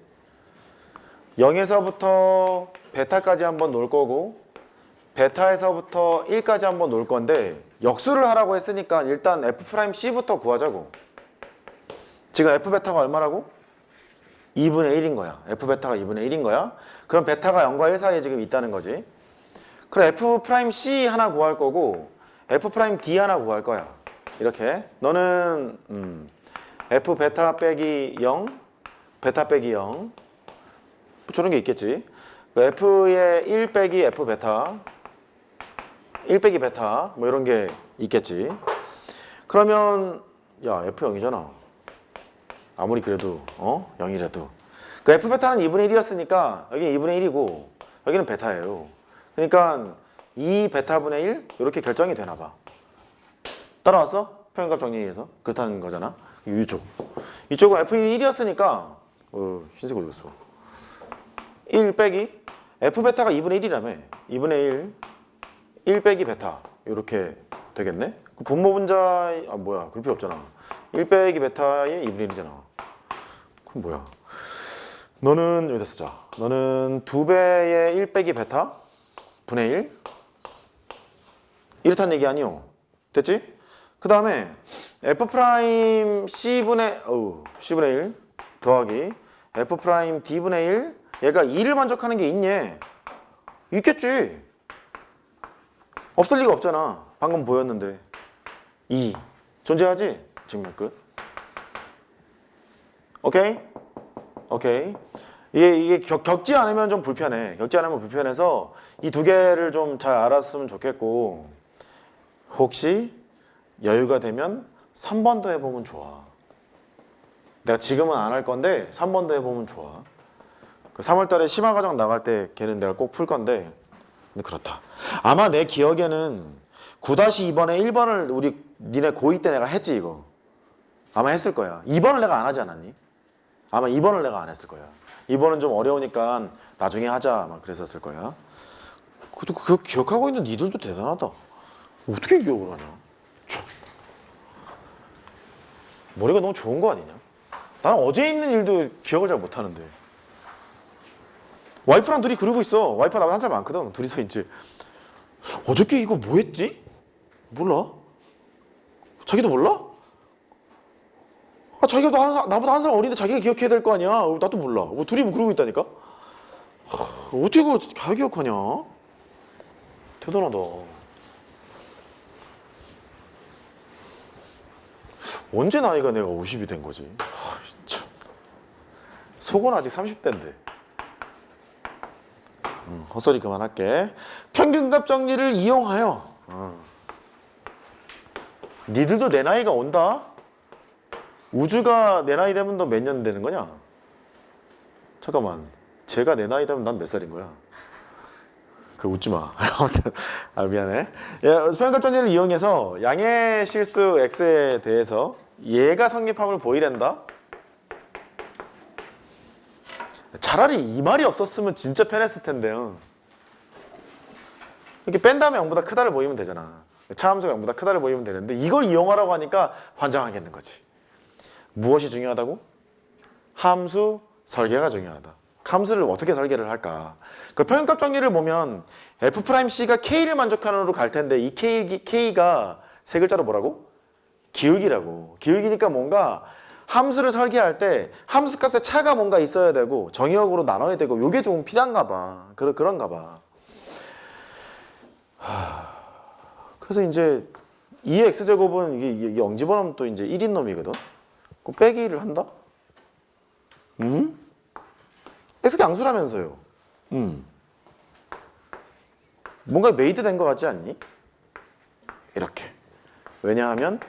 0에서부터 베타까지 한번 놀 거고 베타에서부터 1까지 한번 놀 건데 역수를 하라고 했으니까 일단 f'c부터 구하자고. 지금 f베타가 얼마라고? 2분의 1인 거야. f베타가 2분의 1인 거야. 그럼 베타가 0과 1 사이에 지금 있다는 거지. 그럼 f'c 하나 구할 거고 f'd 하나 구할 거야. 이렇게 너는 f베타 빼기 0 베타 빼기 0 저런 게 있겠지. f의 1 빼기 f베타 1 빼기 베타 뭐 이런 게 있겠지. 그러면 야 f0이잖아. 아무리 그래도 0이라도 그 f베타는 2분의 1이었으니까 여기 2분의 1이고 여기는 베타예요. 그러니까 2 베타분의 1 이렇게 결정이 되나 봐. 따라왔어? 표현값 정리해서 그렇다는 거잖아. 이쪽은 f1이 1이었으니까 흰색 어디 갔어? 1 빼기 f베타가 2분의 1이라며. 2분의 1 빼기 베타 이렇게 되겠네. 그 분모분자 뭐야 그럴 필요 없잖아. 1 빼기 베타의 2분의 1이잖아. 그럼 뭐야? 너는 여기다 쓰자. 너는 2배의 1 빼기 베타 분의 1 이렇다는 얘기 아니오. 됐지? 그 다음에 f'C분의 C분의 1 더하기 f'D분의 1 얘가 2를 만족하는 게 있니? 있겠지. 없을 리가 없잖아. 방금 보였는데 2 존재하지? 증명 끝. 오케이? 오케이. 이게 겪지 않으면 좀 불편해. 겪지 않으면 불편해서 이 두 개를 좀 잘 알았으면 좋겠고 혹시 여유가 되면 3번도 해보면 좋아. 내가 지금은 안 할 건데 3번도 해보면 좋아. 그 3월달에 심화과정 나갈 때 걔는 내가 꼭 풀 건데 근데 그렇다. 아마 내 기억에는 9-2번에 1번을 우리 니네 고2 때 내가 했지 이거. 아마 했을 거야. 2번을 내가 안 하지 않았니? 아마 2번을 내가 안 했을 거야. 2번은 좀 어려우니까 나중에 하자 막 그랬었을 거야. 그거 기억하고 있는 니들도 대단하다. 어떻게 기억을 하냐? 참. 머리가 너무 좋은 거 아니냐? 나는 어제 있는 일도 기억을 잘 못하는데. 와이프랑 둘이 그러고 있어. 와이프가 나보다 한 살 많거든. 둘이서 이제 어저께 이거 뭐 했지? 몰라? 자기도 몰라? 아, 자기가 나보다 한 살 어린데 자기가 기억해야 될 거 아니야. 나도 몰라. 뭐 둘이 뭐 그러고 있다니까? 어떻게 그걸 잘 기억하냐? 대단하다. 언제 나이가 내가 50이 된 거지? 참. 속은 아직 30대인데. 헛소리 그만할게. 평균값 정리를 이용하여. 니들도 내 나이가 온다? 우주가 내 나이 되면 너 몇 년 되는 거냐? 잠깐만. 제가 내 나이 되면 난 몇 살인 거야? 그 웃지 마. 아무튼 미안해. 평균값 정리를 이용해서 양의 실수 x에 대해서 얘가 성립함을 보이랜다. 차라리 이 말이 없었으면 진짜 편했을 텐데요. 이렇게 뺀 다음에 0보다 크다를 보이면 되잖아. 차함수가 0보다 크다를 보이면 되는데 이걸 이용하라고 하니까 환장하겠는 거지. 무엇이 중요하다고? 함수 설계가 중요하다. 함수를 어떻게 설계를 할까? 그 평균값 정리를 보면 f'C가 K를 만족하는 으로 갈 텐데 이 K가 세 글자로 뭐라고? 기울기라고. 기울기니까 뭔가 함수를 설계할 때 함수 값에 차가 뭔가 있어야 되고 정의역으로 나눠야 되고 요게 좀 필요한가 봐. 그런가 봐. 그래서 이제 2의 x제곱은 이게 0 집어넣으면 또 이제 1인 놈이거든. 그럼 빼기를 한다? x가 양수라면서요. 뭔가 메이드 된 것 같지 않니? 이렇게. 왜냐하면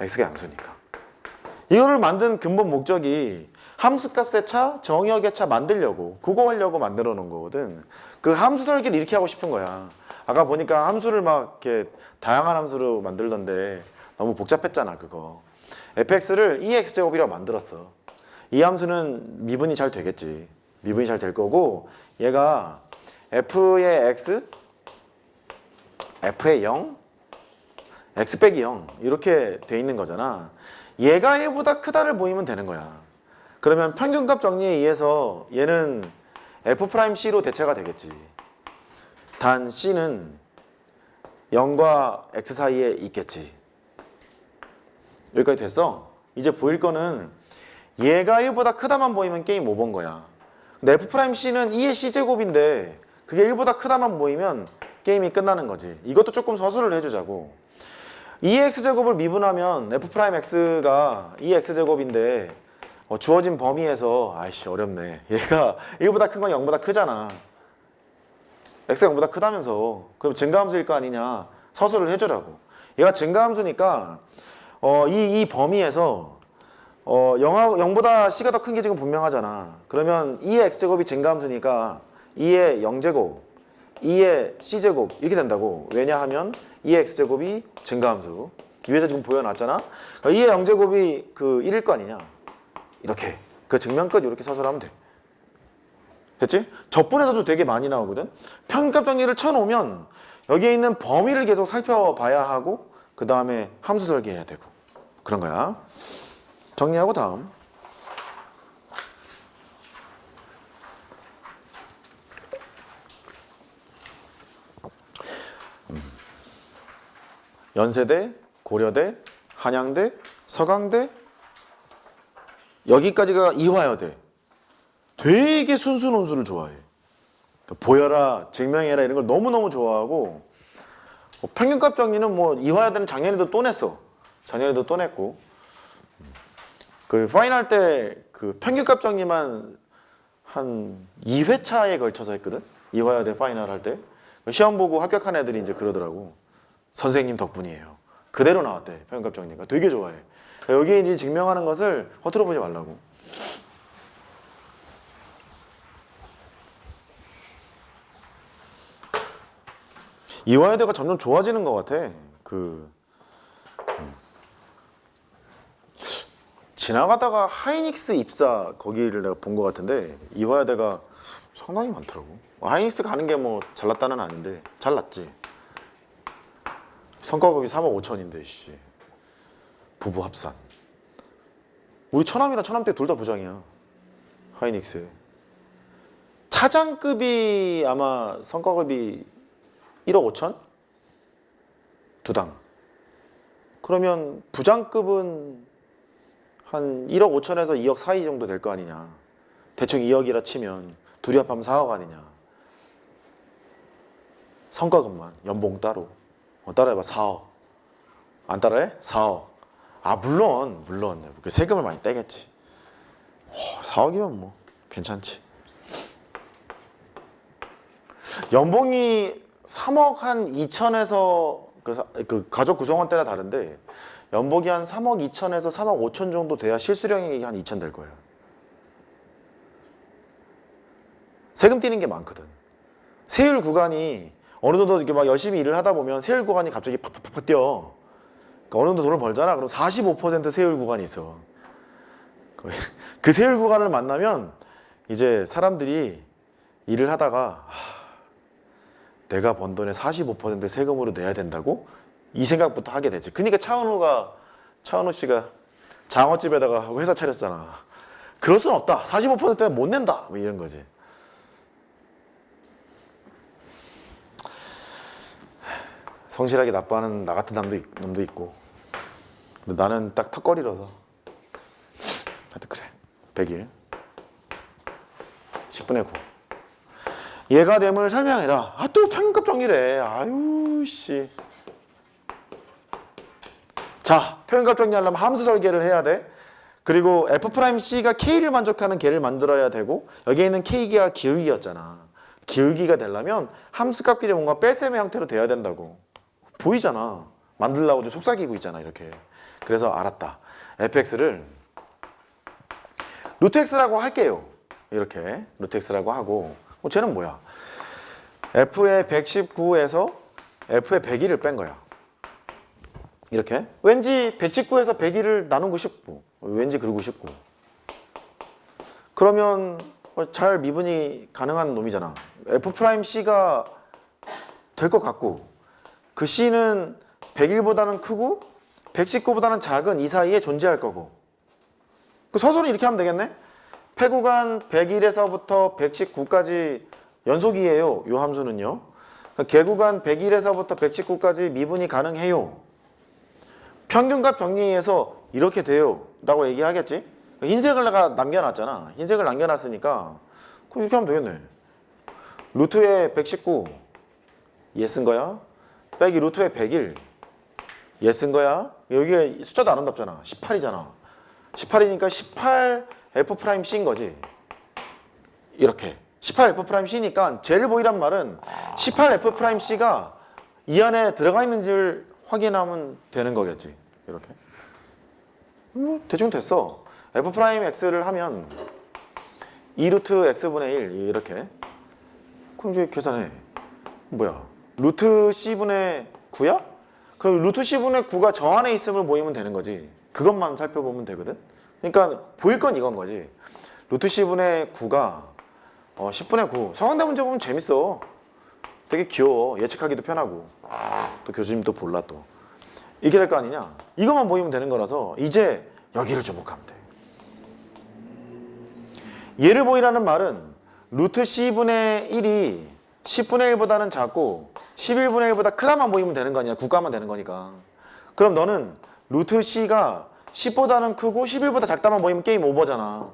x가 양수니까. 이거를 만든 근본 목적이 함수값의 차, 정의역의 차 만들려고 그거 하려고 만들어 놓은 거거든. 그 함수 설계를 이렇게 하고 싶은 거야. 아까 보니까 함수를 막 이렇게 다양한 함수로 만들던데 너무 복잡했잖아 그거. fx를 2x제곱이라고 만들었어. 이 함수는 미분이 잘 되겠지. 미분이 잘 될 거고 얘가 f의 x, f의 0, x 빼기 0 이렇게 돼 있는 거잖아. 얘가 1보다 크다를 보이면 되는 거야. 그러면 평균값 정리에 의해서 얘는 f'C로 대체가 되겠지. 단 C는 0과 x 사이에 있겠지. 여기까지 됐어? 이제 보일 거는 얘가 1보다 크다만 보이면 게임 오버인 거야. 근데 f'C는 2의 C제곱인데 그게 1보다 크다만 보이면 게임이 끝나는 거지. 이것도 조금 서술을 해주자고. 2의 x제곱을 미분하면 f'x가 2의 x제곱인데 주어진 범위에서 아이씨 어렵네. 얘가 1보다 큰 건 0보다 크잖아. x가 0보다 크다면서. 그럼 증가함수일 거 아니냐. 서술을 해주라고. 얘가 증가함수니까 이 범위에서 0보다 c가 더 큰 게 지금 분명하잖아. 그러면 2의 x제곱이 증가함수니까 2의 0제곱, 2의 c제곱 이렇게 된다고. 왜냐하면 2의 x제곱이 증가함수. 위에서 지금 보여놨잖아. 2의 0제곱이 그 1일 거 아니냐. 이렇게. 그 증명 끝 이렇게 서술하면 돼. 됐지? 적분에서도 되게 많이 나오거든. 평균값 정리를 쳐놓으면 여기에 있는 범위를 계속 살펴봐야 하고 그 다음에 함수 설계해야 되고 그런 거야. 정리하고 다음. 연세대, 고려대, 한양대, 서강대 여기까지가 이화여대. 되게 순수 논술을 좋아해. 그러니까 보여라, 증명해라 이런 걸 너무너무 좋아하고 평균값 정리는 뭐 이화여대는 작년에도 또 냈어. 작년에도 또 냈고 그 파이널 때 그 평균값 정리만 한 2회차에 걸쳐서 했거든. 이화여대 파이널 할 때. 시험 보고 합격한 애들이 이제 그러더라고. 선생님 덕분이에요. 그대로 나왔대. 평균값 정리가. 되게 좋아해. 여기에 이제 증명하는 것을 허투루 보지 말라고. 이화여대가 점점 좋아지는 것 같아. 지나가다가 하이닉스 입사 거기를 내가 본 것 같은데 이화여대가 상당히 많더라고. 하이닉스 가는 게 뭐 잘났다는 아닌데 잘났지. 성과급이 3억 5천인데 씨. 부부 합산. 우리 처남이랑 처남댁 둘 다 부장이야. 하이닉스. 차장급이 아마 성과급이 1억 5천? 두 당. 그러면 부장급은 한 1억 5천에서 2억 사이 정도 될 거 아니냐. 대충 2억이라 치면 둘이 합하면 4억 아니냐. 성과급만 연봉 따로. 따라해봐. 4억. 안 따라해? 4억. 아 물론 그 세금을 많이 떼겠지. 4억이면 뭐 괜찮지. 연봉이 3억 한 2천에서 그 가족 구성원 때나 다른데 연봉이 한 3억 2천에서 3억 5천 정도 돼야 실수령액이 한 2천 될 거예요. 세금 떼는 게 많거든. 세율 구간이 어느 정도 이렇게 막 열심히 일을 하다 보면 세율 구간이 갑자기 팍팍팍 뛰어. 그러니까 어느 정도 돈을 벌잖아. 그럼 45% 세율 구간이 있어. 그 세율 구간을 만나면 이제 사람들이 일을 하다가 내가 번 돈의 45% 세금으로 내야 된다고? 이 생각부터 하게 되지. 그러니까 차은우 씨가 장어집에다가 회사 차렸잖아. 그럴 순 없다. 45%는 못 낸다. 뭐 이런 거지. 성실하게 납부하는 나 같은 놈도 있고. 근데 나는 딱 턱걸이라서. 하여튼 그래. 100일. 10분의 9. 얘가 됨을 설명해라. 또 평균값 정리래. 아유 씨. 자, 평균값 정리하려면 함수 설계를 해야 돼. 그리고 F'C가 K를 만족하는 개를 만들어야 되고 여기에 있는 K가 기울기였잖아. 기울기가 되려면 함수값끼리 뭔가 뺄셈의 형태로 돼야 된다고. 보이잖아. 만들려고 좀 속삭이고 있잖아 이렇게. 그래서 알았다. fx를 루트 x라고 할게요. 이렇게 루트 x라고 하고 쟤는 뭐야? f의 119에서 f의 101을 뺀 거야. 이렇게. 왠지 119에서 101을 나누고 싶고 왠지 그러고 싶고 그러면 잘 미분이 가능한 놈이잖아. F'C가 될 것 같고 그 C는 101보다는 크고 119보다는 작은 이 사이에 존재할 거고 그 서술은 이렇게 하면 되겠네? 폐구간 101에서부터 119까지 연속이에요. 요 함수는요. 개구간 101에서부터 119까지 미분이 가능해요. 평균값 정리해서 이렇게 돼요 라고 얘기하겠지? 흰색을 내가 남겨놨잖아. 흰색을 남겨놨으니까 그럼 이렇게 하면 되겠네. 루트에 119 얘 쓴 거야. 빼기 루트에 101 얘 쓴 거야. 여기에 숫자도 안 온답잖아. 18이잖아. 18이니까 18 F'C인 거지. 이렇게 18 F'C니까 쟤를 보이란 말은 18 F'C가 이 안에 들어가 있는지를 확인하면 되는 거겠지. 이렇게 대충 됐어. F'X를 하면 2루트 X분의 1 이렇게. 그럼 이제 계산해. 뭐야? 루트 C분의 9야? 그럼 루트 C분의 9가 저 안에 있음을 모이면 되는 거지. 그것만 살펴보면 되거든. 그러니까 보일 건 이건 거지. 루트 C분의 9가 10분의 9. 성황대 문제 보면 재밌어. 되게 귀여워. 예측하기도 편하고. 또 교수님도 볼라 또. 이게 될 거 아니냐? 이것만 보이면 되는 거라서 이제 여기를 주목하면 돼. 얘를 보이라는 말은 루트 C분의 1이 10분의 1보다는 작고 11분의 1보다 크다만 보이면 되는 거 아니야. 국가만 되는 거니까. 그럼 너는 루트 C가 10보다는 크고 11보다 작다만 보이면 게임 오버잖아.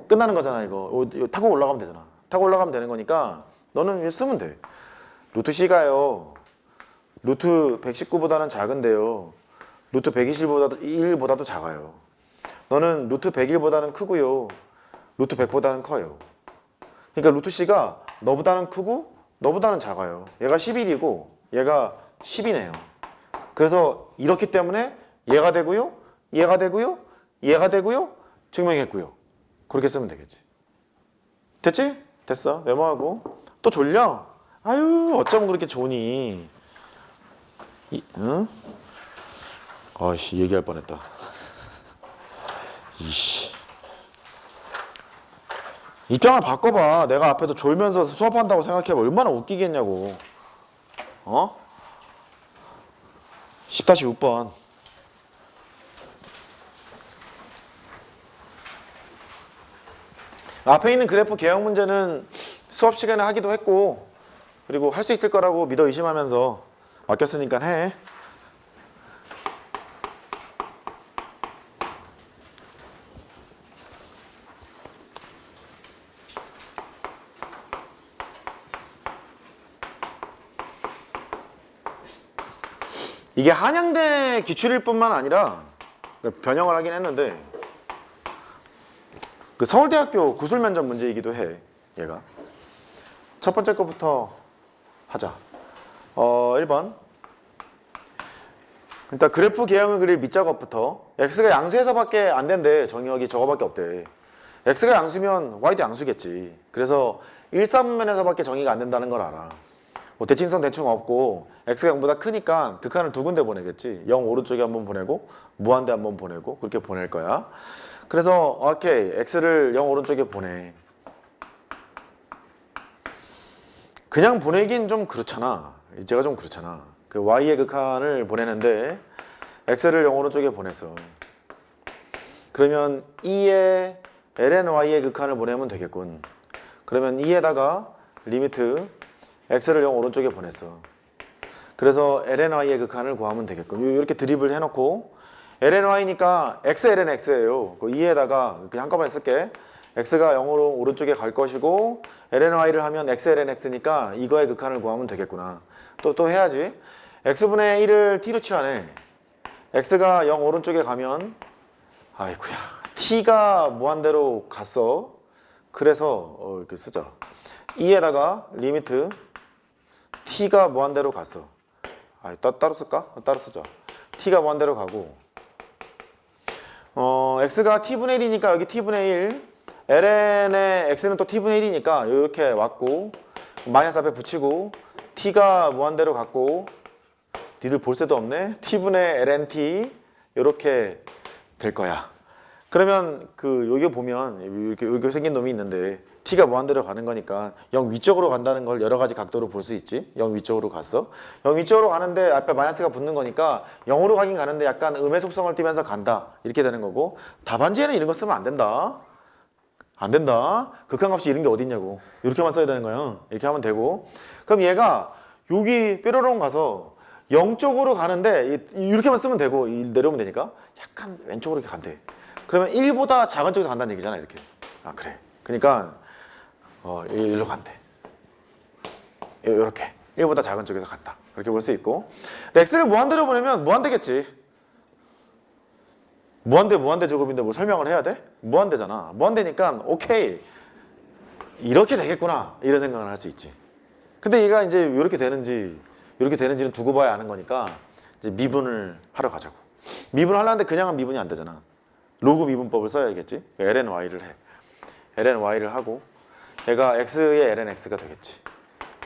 끝나는 거잖아 이거. 타고 올라가면 되잖아. 타고 올라가면 되는 거니까 너는 쓰면 돼. 루트 C가요. 루트 119보다는 작은데요. 루트 121보다도 작아요. 너는 루트 101보다는 크고요. 루트 100보다는 커요. 그러니까 루트 C가 너보다는 크고 너보다는 작아요. 얘가 11이고 얘가 10이네요. 그래서 이렇기 때문에 얘가 되고요. 얘가 되고요. 얘가 되고요. 증명했고요. 그렇게 쓰면 되겠지. 됐지? 됐어. 메모하고. 또 졸려? 아유 어쩌면 그렇게 좋으니. 응? 아이씨 얘기할 뻔했다. 이씨. 입장을 바꿔봐. 내가 앞에서 졸면서 수업한다고 생각해봐. 얼마나 웃기겠냐고. 10-6번. 앞에 있는 그래프 개형 문제는 수업 시간에 하기도 했고 그리고 할 수 있을 거라고 믿어 의심하면서 맡겼으니까 해. 이게 한양대 기출일 뿐만 아니라 변형을 하긴 했는데 그 서울대학교 구술 면접 문제이기도 해. 얘가 첫 번째 거부터 하자. 1번 일단 그래프 개형을 그릴 밑작업부터 x가 양수에서밖에 안 된대. 정의역이 저거밖에 없대. x가 양수면 y도 양수겠지. 그래서 1, 3면에서밖에 정의가 안 된다는 걸 알아. 뭐 대칭성 대충 없고 x가 0보다 크니까 극한을 두 군데 보내겠지. 0 오른쪽에 한번 보내고 무한대 한번 보내고 그렇게 보낼 거야. 그래서 오케이 x를 0 오른쪽에 보내. 그냥 보내긴 좀 그렇잖아. 제가 좀 그렇잖아. 그 y의 극한을 보내는데 x를 0 오른쪽에 보냈어. 그러면 2의 lny의 극한을 보내면 되겠군. 그러면 2에다가 리미트 x를 0 오른쪽에 보냈어. 그래서 lny의 극한을 구하면 되겠군. 이렇게 드립을 해놓고 lny니까 x ln x예요. 그 2에다가 그냥 한꺼번에 쓸게. x가 0으로 오른쪽에 갈 것이고 lny를 하면 x ln x니까 이거의 극한을 구하면 되겠구나. 또 해야지. x분의 1을 t로 치환해. x가 0 오른쪽에 가면 아이쿠야 t가 무한대로 갔어. 그래서 이렇게 쓰자. 2에다가 리미트 t가 무한대로 갔어. 따로 쓸까? 따로 쓰자. t가 무한대로 가고 x가 t분의 1이니까 여기 t분의 1 ln의 x는 또 t분의 1이니까 이렇게 왔고 마이너스 앞에 붙이고 t가 무한대로 갔고 니들 볼 새도 없네. t분의 lnt 이렇게 될 거야. 그러면 여기 보면 이렇게 생긴 놈이 있는데 t가 무한대로 가는 거니까 0 위쪽으로 간다는 걸 여러 가지 각도로 볼 수 있지. 0 위쪽으로 갔어. 0 위쪽으로 가는데 앞에 마이너스가 붙는 거니까 0으로 가긴 가는데 약간 음의 속성을 띠면서 간다. 이렇게 되는 거고 답안지에는 이런 거 쓰면 안 된다. 안 된다. 극한값이 이런 게 어딨냐고. 이렇게만 써야 되는 거야. 이렇게 하면 되고. 그럼 얘가 여기 뾰로롱 가서 0쪽으로 가는데 이렇게만 쓰면 되고 내려오면 되니까 약간 왼쪽으로 이렇게 간대. 그러면 1보다 작은 쪽에서 간다는 얘기잖아. 이렇게. 그래. 그러니까 일로 간대. 이렇게 1보다 작은 쪽에서 간다. 그렇게 볼 수 있고. 근데 x를 무한대로 보내면 무한대겠지. 무한대 제곱인데 뭘 설명을 해야 돼? 무한대잖아. 무한대니까 오케이 이렇게 되겠구나 이런 생각을 할 수 있지. 근데 얘가 이제 이렇게 되는지는 두고 봐야 아는 거니까 이제 미분을 하러 가자고. 미분을 하려는데 그냥은 미분이 안 되잖아. 로그 미분법을 써야겠지. lny를 해. lny를 하고 얘가 x의 ln x가 되겠지.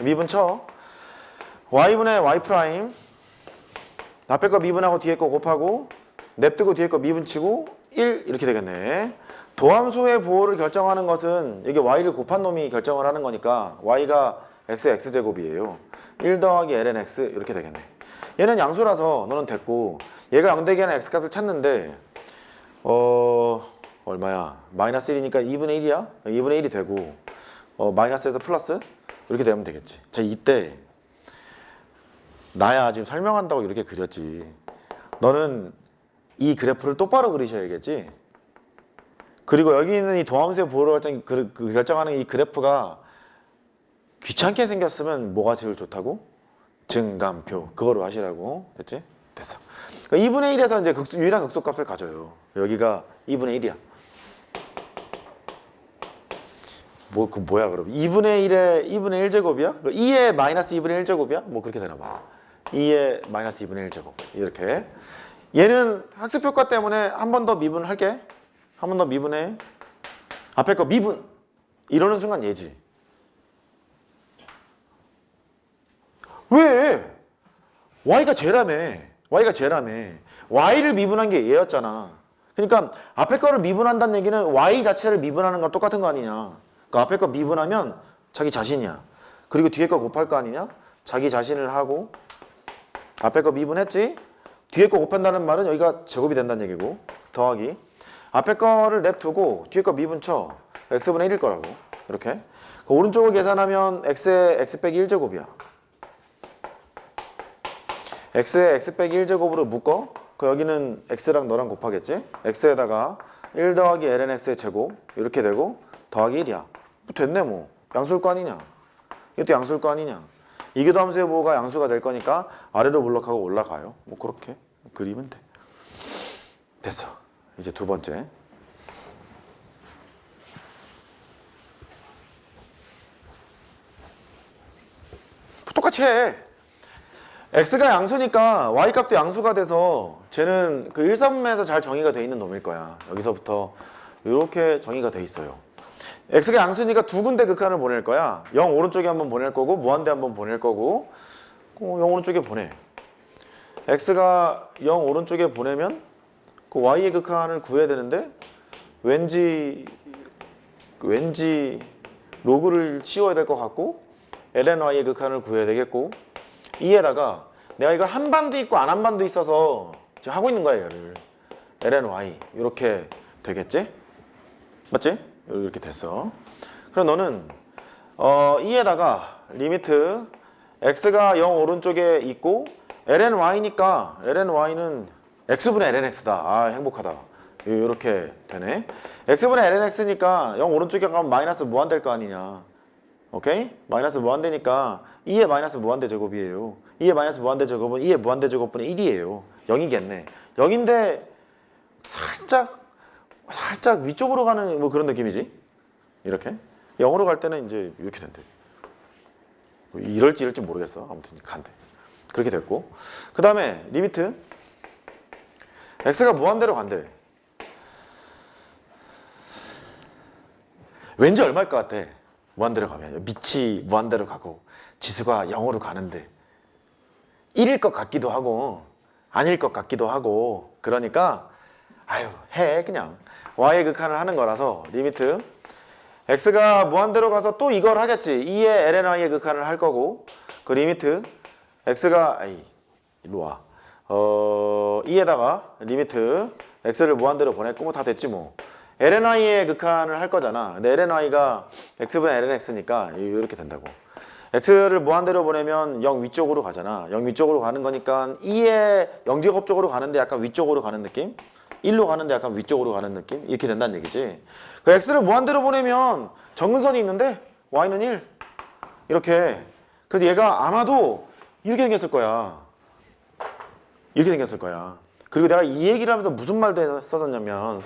미분 쳐. y분의 y 프라임 앞에 거 미분하고 뒤에 거 곱하고 냅두고 뒤에 거 미분 치고 1 이렇게 되겠네. 도함수의 부호를 결정하는 것은 여기 y를 곱한 놈이 결정을 하는 거니까 y가 x의 x제곱이에요. 1 더하기 ln x 이렇게 되겠네. 얘는 양수라서 너는 됐고 얘가 0 되기 하는 x값을 찾는데 얼마야? 마이너스 1이니까 2분의 1이야? 2분의 1이 되고 마이너스에서 플러스 이렇게 되면 되겠지. 자 이때 나야 지금 설명한다고 이렇게 그렸지. 너는 이 그래프를 똑바로 그리셔야겠지. 그리고 여기 있는 이 도함수의 부호를 결정하는 이 그래프가 귀찮게 생겼으면 뭐가 제일 좋다고? 증감표. 그거로 하시라고. 됐지? 됐어. 그러니까 2분의 1에서 이제 유일한 극소값을 가져요. 여기가 2분의 1이야. 뭐야 그럼? 2분의 1 제곱이야? 2의 마이너스 2분의 1 제곱이야? 뭐 그렇게 되나 봐. 2의 마이너스 2분의 1 제곱. 이렇게. 얘는 학습 효과 때문에 한 번 더 미분할게. 한 번 더 미분해. 앞에 거 미분. 이러는 순간 얘지. 왜? y가 제라며. y를 미분한 게 얘였잖아. 그러니까 앞에 거를 미분한다는 얘기는 y 자체를 미분하는 거랑 똑같은 거 아니냐. 그러니까 앞에 거 미분하면 자기 자신이야. 그리고 뒤에 거 곱할 거 아니냐. 자기 자신을 하고 앞에 거 미분했지. 뒤에 거 곱한다는 말은 여기가 제곱이 된다는 얘기고 더하기 앞에 거를 냅두고 뒤에 거 미분 쳐. x분의 1일 거라고. 이렇게 그 오른쪽을 계산하면 x의 x 빼기 1제곱이야. x의 x 빼기 1제곱으로 묶어. 그 여기는 x랑 너랑 곱하겠지. x에다가 1 더하기 ln x의 제곱 이렇게 되고 더하기 1이야. 됐네 뭐. 양수일 거 아니냐. 이것도 양수일 거 아니냐. 이교도 함수의 보호가 양수가 될 거니까 아래로 블록하고 올라가요. 뭐 그렇게 그리면 돼. 됐어. 이제 두 번째. 똑같이 해. x가 양수니까 y 값도 양수가 돼서 쟤는 그 1사분면에서 잘 정의가 돼 있는 놈일 거야. 여기서부터 이렇게 정의가 돼 있어요. x가 양수니까 두 군데 극한을 보낼 거야. 0 오른쪽에 한번 보낼 거고 무한대 한번 보낼 거고 0 오른쪽에 보내. x가 0 오른쪽에 보내면 그 y의 극한을 구해야 되는데 왠지 로그를 씌워야 될 것 같고 ln(y)의 극한을 구해야 되겠고 이에다가 내가 이걸 한 반도 있고 안 한 반도 있어서 지금 하고 있는 거야 얘를 ln(y) 이렇게 되겠지? 맞지? 이렇게 됐어. 그럼 너는 이에다가 리미트 x가 0 오른쪽에 있고 ln(y니까 ln(y는 x분의 lnx다. 아 행복하다. 이렇게 되네. x분의 lnx니까 0 오른쪽에 가면 마이너스 무한대일 거 아니냐. 오케이? 마이너스 무한대니까 2의 마이너스 무한대 제곱이에요. 2의 마이너스 무한대 제곱은 2의 무한대 제곱분의 1이에요. 0이겠네. 0인데 살짝 위쪽으로 가는 뭐 그런 느낌이지. 이렇게 0으로 갈 때는 이제 이렇게 된대. 뭐 이럴지 모르겠어. 아무튼 간대. 그렇게 됐고 그 다음에 리미트 x가 무한대로 간대. 왠지 얼마일 것 같아? 무한대로 가면 밑이 무한대로 가고 지수가 0으로 가는데 1일 것 같기도 하고 아닐 것 같기도 하고 그러니까 아유 해 그냥 y의 극한을 하는 거라서 리미트 x가 무한대로 가서 또 이걸 하겠지. 2의 ln(y)의 극한을 할 거고 그 리미트 x가 일로 와 2에다가 리미트 x를 무한대로 보냈고 뭐 다 됐지 뭐. ln(y)의 극한을 할 거잖아. 근데 ln(y)가 x분의 lnx니까 이렇게 된다고. x를 무한대로 보내면 0 위쪽으로 가잖아. 0 위쪽으로 가는 거니까 2의 0제곱 쪽으로 가는데 약간 위쪽으로 가는 느낌? 1로 가는데 약간 위쪽으로 가는 느낌? 이렇게 된다는 얘기지. 그 x를 무한대로 보내면 정근선이 있는데 y는 1 이렇게. 그래서 얘가 아마도 이렇게 생겼을 거야. 이렇게 생겼을 거야. 그리고 내가 이 얘기를 하면서 무슨 말도 썼었냐면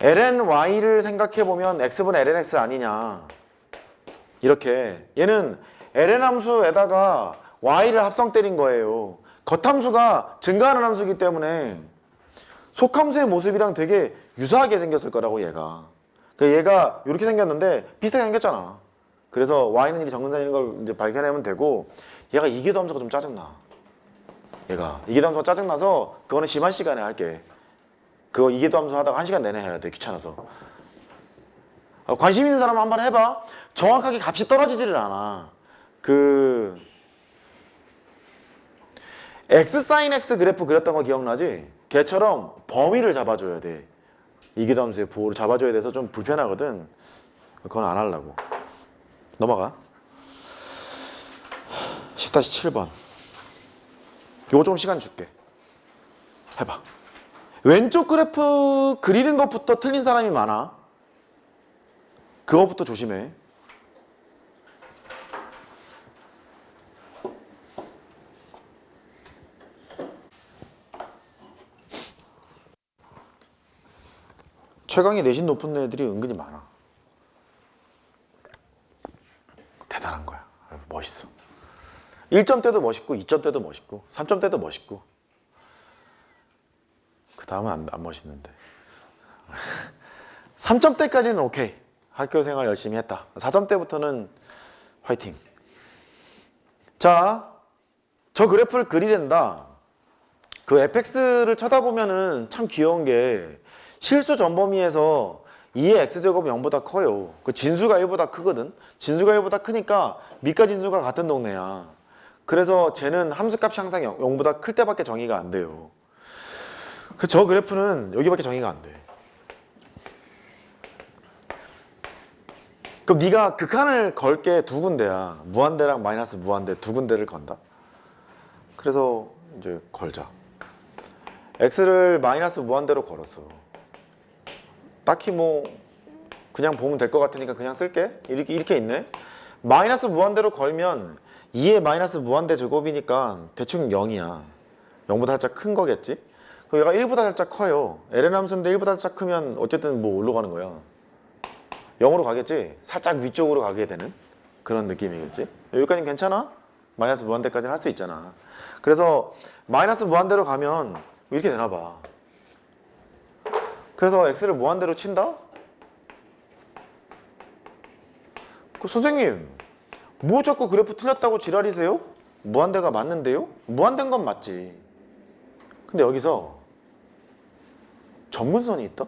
ln(y)를 생각해보면 x분의 lnx 아니냐. 이렇게 얘는 ln 함수에다가 y를 합성 때린 거예요. 겉함수가 증가하는 함수이기 때문에 속함수의 모습이랑 되게 유사하게 생겼을 거라고 얘가. 그러니까 얘가 이렇게 생겼는데 비슷하게 생겼잖아. 그래서 y는 1이 정근선인 걸 이제 발견하면 되고 얘가 이기도 함수가 좀 짜증나. 얘가 이기도 함수가 짜증나서 그거는 심한 시간에 할게. 그거 이기도 함수 하다가 1시간 내내 해야 돼. 귀찮아서. 관심 있는 사람은 한번 해봐. 정확하게 값이 떨어지지를 않아. 그 x sin x 그래프 그렸던 거 기억나지? 걔처럼 범위를 잡아줘야 돼. 이기도 함수의 부호를 잡아줘야 돼서 좀 불편하거든. 그건 안 하려고. 넘어가. 10-7번. 요거 좀 시간 줄게. 해봐. 왼쪽 그래프 그리는 것부터 틀린 사람이 많아. 그것부터 조심해. 최강의 내신 높은 애들이 은근히 많아. 대단한 거야. 멋있어. 1점 때도 멋있고 2점 때도 멋있고 3점 때도 멋있고 그 다음은 안 멋있는데 3점 때까지는 오케이. 학교 생활 열심히 했다. 4점 때부터는 화이팅. 자, 저 그래프를 그리랜다. 그 fx를 쳐다보면은 참 귀여운 게 실수 전범위에서 2의 x제곱이 0보다 커요. 그 진수가 1보다 크거든. 진수가 1보다 크니까 밑과 진수가 같은 동네야. 그래서 쟤는 함수값이 항상 0보다 클 때밖에 정의가 안 돼요. 저 그래프는 여기밖에 정의가 안 돼. 그럼 네가 극한을 걸게 두 군데야. 무한대랑 마이너스 무한대 두 군데를 건다. 그래서 이제 걸자. x를 마이너스 무한대로 걸었어. 딱히 뭐 그냥 보면 될 것 같으니까 그냥 쓸게. 이렇게 있네. 마이너스 무한대로 걸면 2의 마이너스 무한대 제곱이니까 대충 0이야. 0보다 살짝 큰 거겠지? 그럼 얘가 1보다 살짝 커요. ln 함수인데 1보다 살짝 크면 어쨌든 뭐 어디로 가는 거야? 0으로 가겠지? 살짝 위쪽으로 가게 되는 그런 느낌이겠지? 여기까지는 괜찮아? 마이너스 무한대까지는 할 수 있잖아. 그래서 마이너스 무한대로 가면 이렇게 되나 봐. 그래서 x를 무한대로 친다? 선생님 뭐 자꾸 그래프 틀렸다고 지랄이세요? 무한대가 맞는데요? 무한대인 건 맞지. 근데 여기서 점근선이 있다?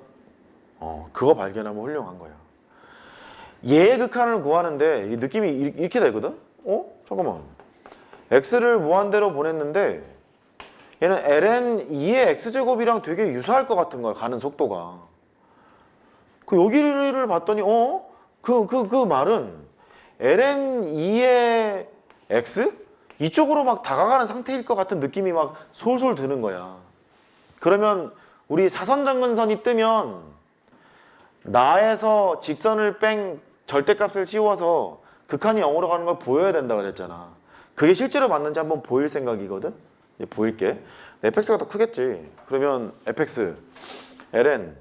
그거 발견하면 훌륭한 거야. 얘의 극한을 구하는데 이 느낌이 이렇게 되거든? 잠깐만. x를 무한대로 보냈는데 얘는 ln 2의 x제곱이랑 되게 유사할 것 같은 거야. 가는 속도가. 여기를 봤더니 그 말은 ln 2의 x? 이쪽으로 막 다가가는 상태일 것 같은 느낌이 막 솔솔 드는 거야. 그러면 우리 사선점근선이 뜨면 나에서 직선을 뺀 절대값을 씌워서 극한이 0으로 가는 걸 보여야 된다 그랬잖아. 그게 실제로 맞는지 한번 보일 생각이거든? 보일게. fx가 더 크겠지. 그러면 fx ln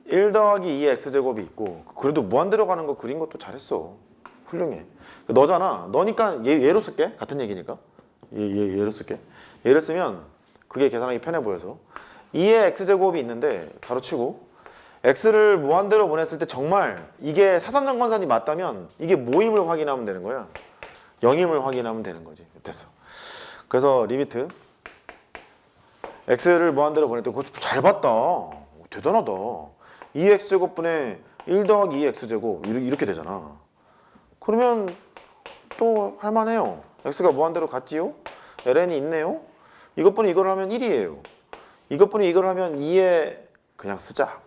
1 더하기 2의 x제곱이 있고 그래도 무한대로 가는 거 그린 것도 잘했어. 훌륭해. 너잖아. 너니까 얘로 쓸게. 같은 얘기니까. 얘로 쓸게. 얘를 쓰면 그게 계산하기 편해 보여서 2의 x제곱이 있는데 가로치고 x를 무한대로 보냈을 때 정말 이게 사선점근선이 맞다면 이게 모임을 확인하면 되는 거야. 영임을 확인하면 되는 거지. 됐어. 그래서 리미트 x를 무한대로 보낼 때 그거 잘 봤다. 대단하다. 2x제곱분의 1 더하기 2x제곱 이렇게 되잖아. 그러면 또 할만해요. x가 무한대로 갔지요? ln이 있네요. 이것분이 이걸 하면 1이에요. 이것분이 이걸 하면 2에 그냥 쓰자.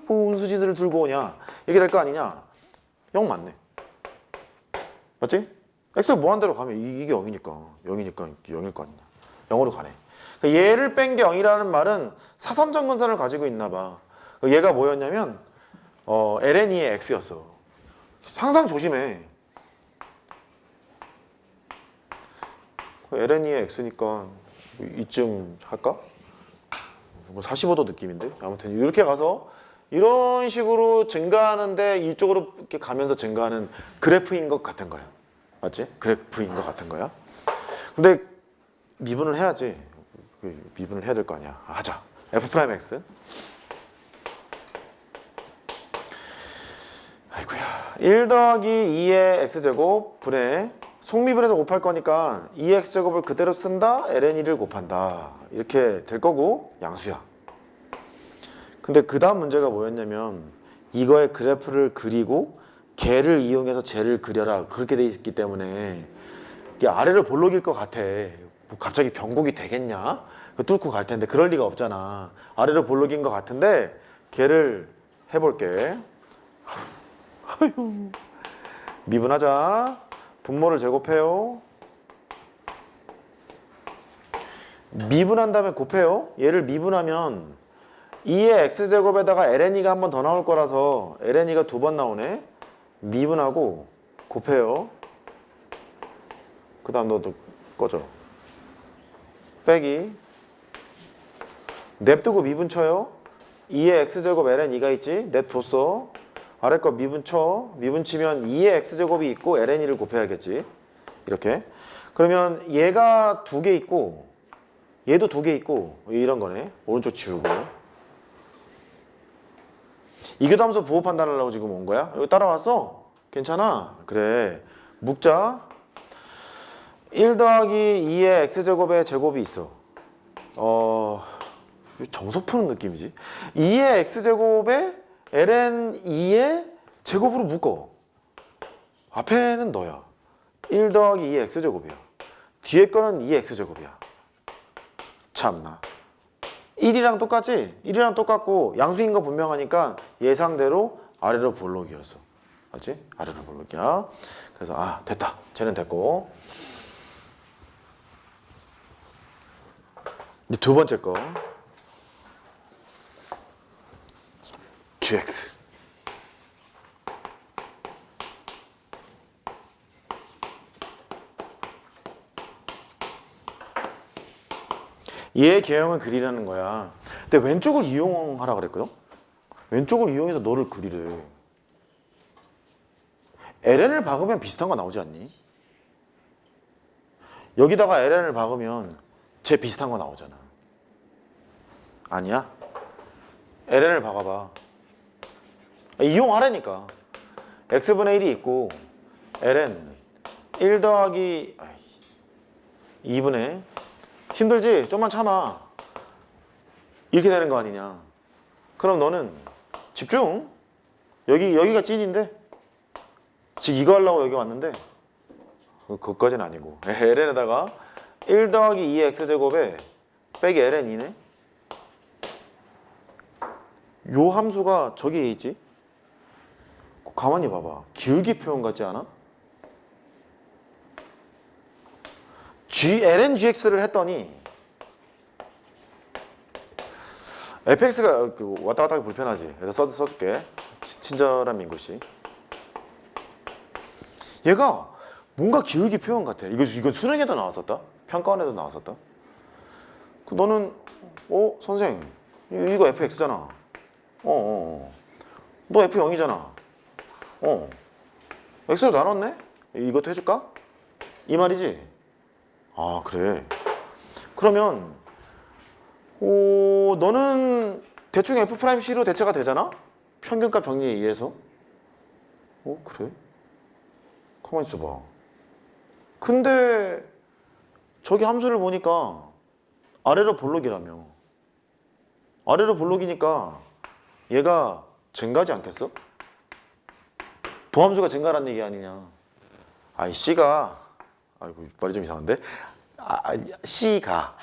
뭐 운수지들을 들고 오냐. 이렇게 될 거 아니냐. 0 맞네. 맞지? x를 무한대로 가면 이게 0이니까 0일 거 아니냐. 0으로 가네. 그러니까 얘를 뺀 게 0이라는 말은 사선점근선을 가지고 있나 봐. 얘가 뭐였냐면 ln2의 x였어. 항상 조심해. ln2의 x니까 이쯤 할까? 뭐 45도 느낌인데? 아무튼 이렇게 가서 이런 식으로 증가하는데 이쪽으로 이렇게 가면서 증가하는 그래프인 것 같은 거야. 맞지? 그래프인 것 같은 거야. 근데 미분을 해야지. 미분을 해야 될 거 아니야. 하자. f'x 아이고야. 1 더하기 2의 x제곱 분의 속미분해서 곱할 거니까 2x제곱을 그대로 쓴다. ln2를 곱한다. 이렇게 될 거고 양수야. 근데 그 다음 문제가 뭐였냐면 이거의 그래프를 그리고 개를 이용해서 쟤를 그려라. 그렇게 돼 있기 때문에 이게 아래로 볼록일 것 같아. 뭐 갑자기 변곡이 되겠냐? 뚫고 갈 텐데 그럴 리가 없잖아. 아래로 볼록인 것 같은데 개를 해볼게. 아휴. 미분하자. 분모를 제곱해요. 미분한 다음에 곱해요. 얘를 미분하면 2의 x제곱에다가 ln이가 한 번 더 나올 거라서 ln이가 2번 나오네. 미분하고 곱해요. 그 다음 너도 꺼져. 빼기 냅두고 미분 쳐요. 2의 x제곱 ln2가 있지. 냅뒀어. 아래 거 미분 쳐. 미분 치면 2의 x제곱이 있고 ln2를 곱해야겠지. 이렇게. 그러면 얘가 2개 있고 얘도 2개 있고 이런 거네. 오른쪽 지우고. 이교도함수 부호 판단하려고 지금 온 거야? 여기 따라왔어? 괜찮아? 그래. 묵자. 1 더하기 2의 x제곱의 제곱이 있어. 정석 푸는 느낌이지. 2의 x제곱에 ln 2의 제곱으로 묶어. 앞에는 너야. 1 더하기 2의 x제곱이야. 뒤에 거는 2의 x제곱이야. 참나. 1이랑 똑같지? 1이랑 똑같고 양수인 거 분명하니까 예상대로 아래로 볼록이었어. 맞지? 아래로 볼록이야. 그래서 됐다. 쟤는 됐고. 이 두 번째 거. gx. 얘의 개형을 그리라는 거야. 근데 왼쪽을 이용하라 그랬거든? 왼쪽을 이용해서 너를 그리래. ln을 박으면 비슷한 거 나오지 않니? 여기다가 ln을 박으면 쟤 비슷한 거 나오잖아. 아니야? ln을 박아봐. 이용하라니까. x분의 1이 있고 ln 1 더하기 2분의 힘들지? 좀만 참아. 이렇게 되는 거 아니냐. 그럼 너는 집중. 여기가 찐인데 지금 이거 하려고 여기 왔는데 그것까지는 아니고 ln에다가 1 더하기 2의 x제곱에 빼기 ln2네. 요 함수가 저기에 있지? 가만히 봐봐. 기울기 표현 같지 않아? ln gx를 했더니 fx가 왔다 갔다 하기 불편하지. 그래서 써줄게. 친절한 민구씨. 얘가 뭔가 기울기 표현 같아. 이건 수능에도 나왔었다. 평가원에도 나왔었다. 너는 선생 이거 fx잖아. 너 f0이잖아. x로 나눴네? 이것도 해줄까? 이 말이지? 아 그래. 그러면 너는 대충 f'C로 대체가 되잖아? 평균값 정리에 의해서. 그래? 가만히 있어봐. 근데 저기 함수를 보니까 아래로 볼록이라며. 아래로 볼록이니까 얘가 증가하지 않겠어? 도함수가 증가라는 얘기 아니냐. 아이 C가 아이고 말이 좀 이상한데? C가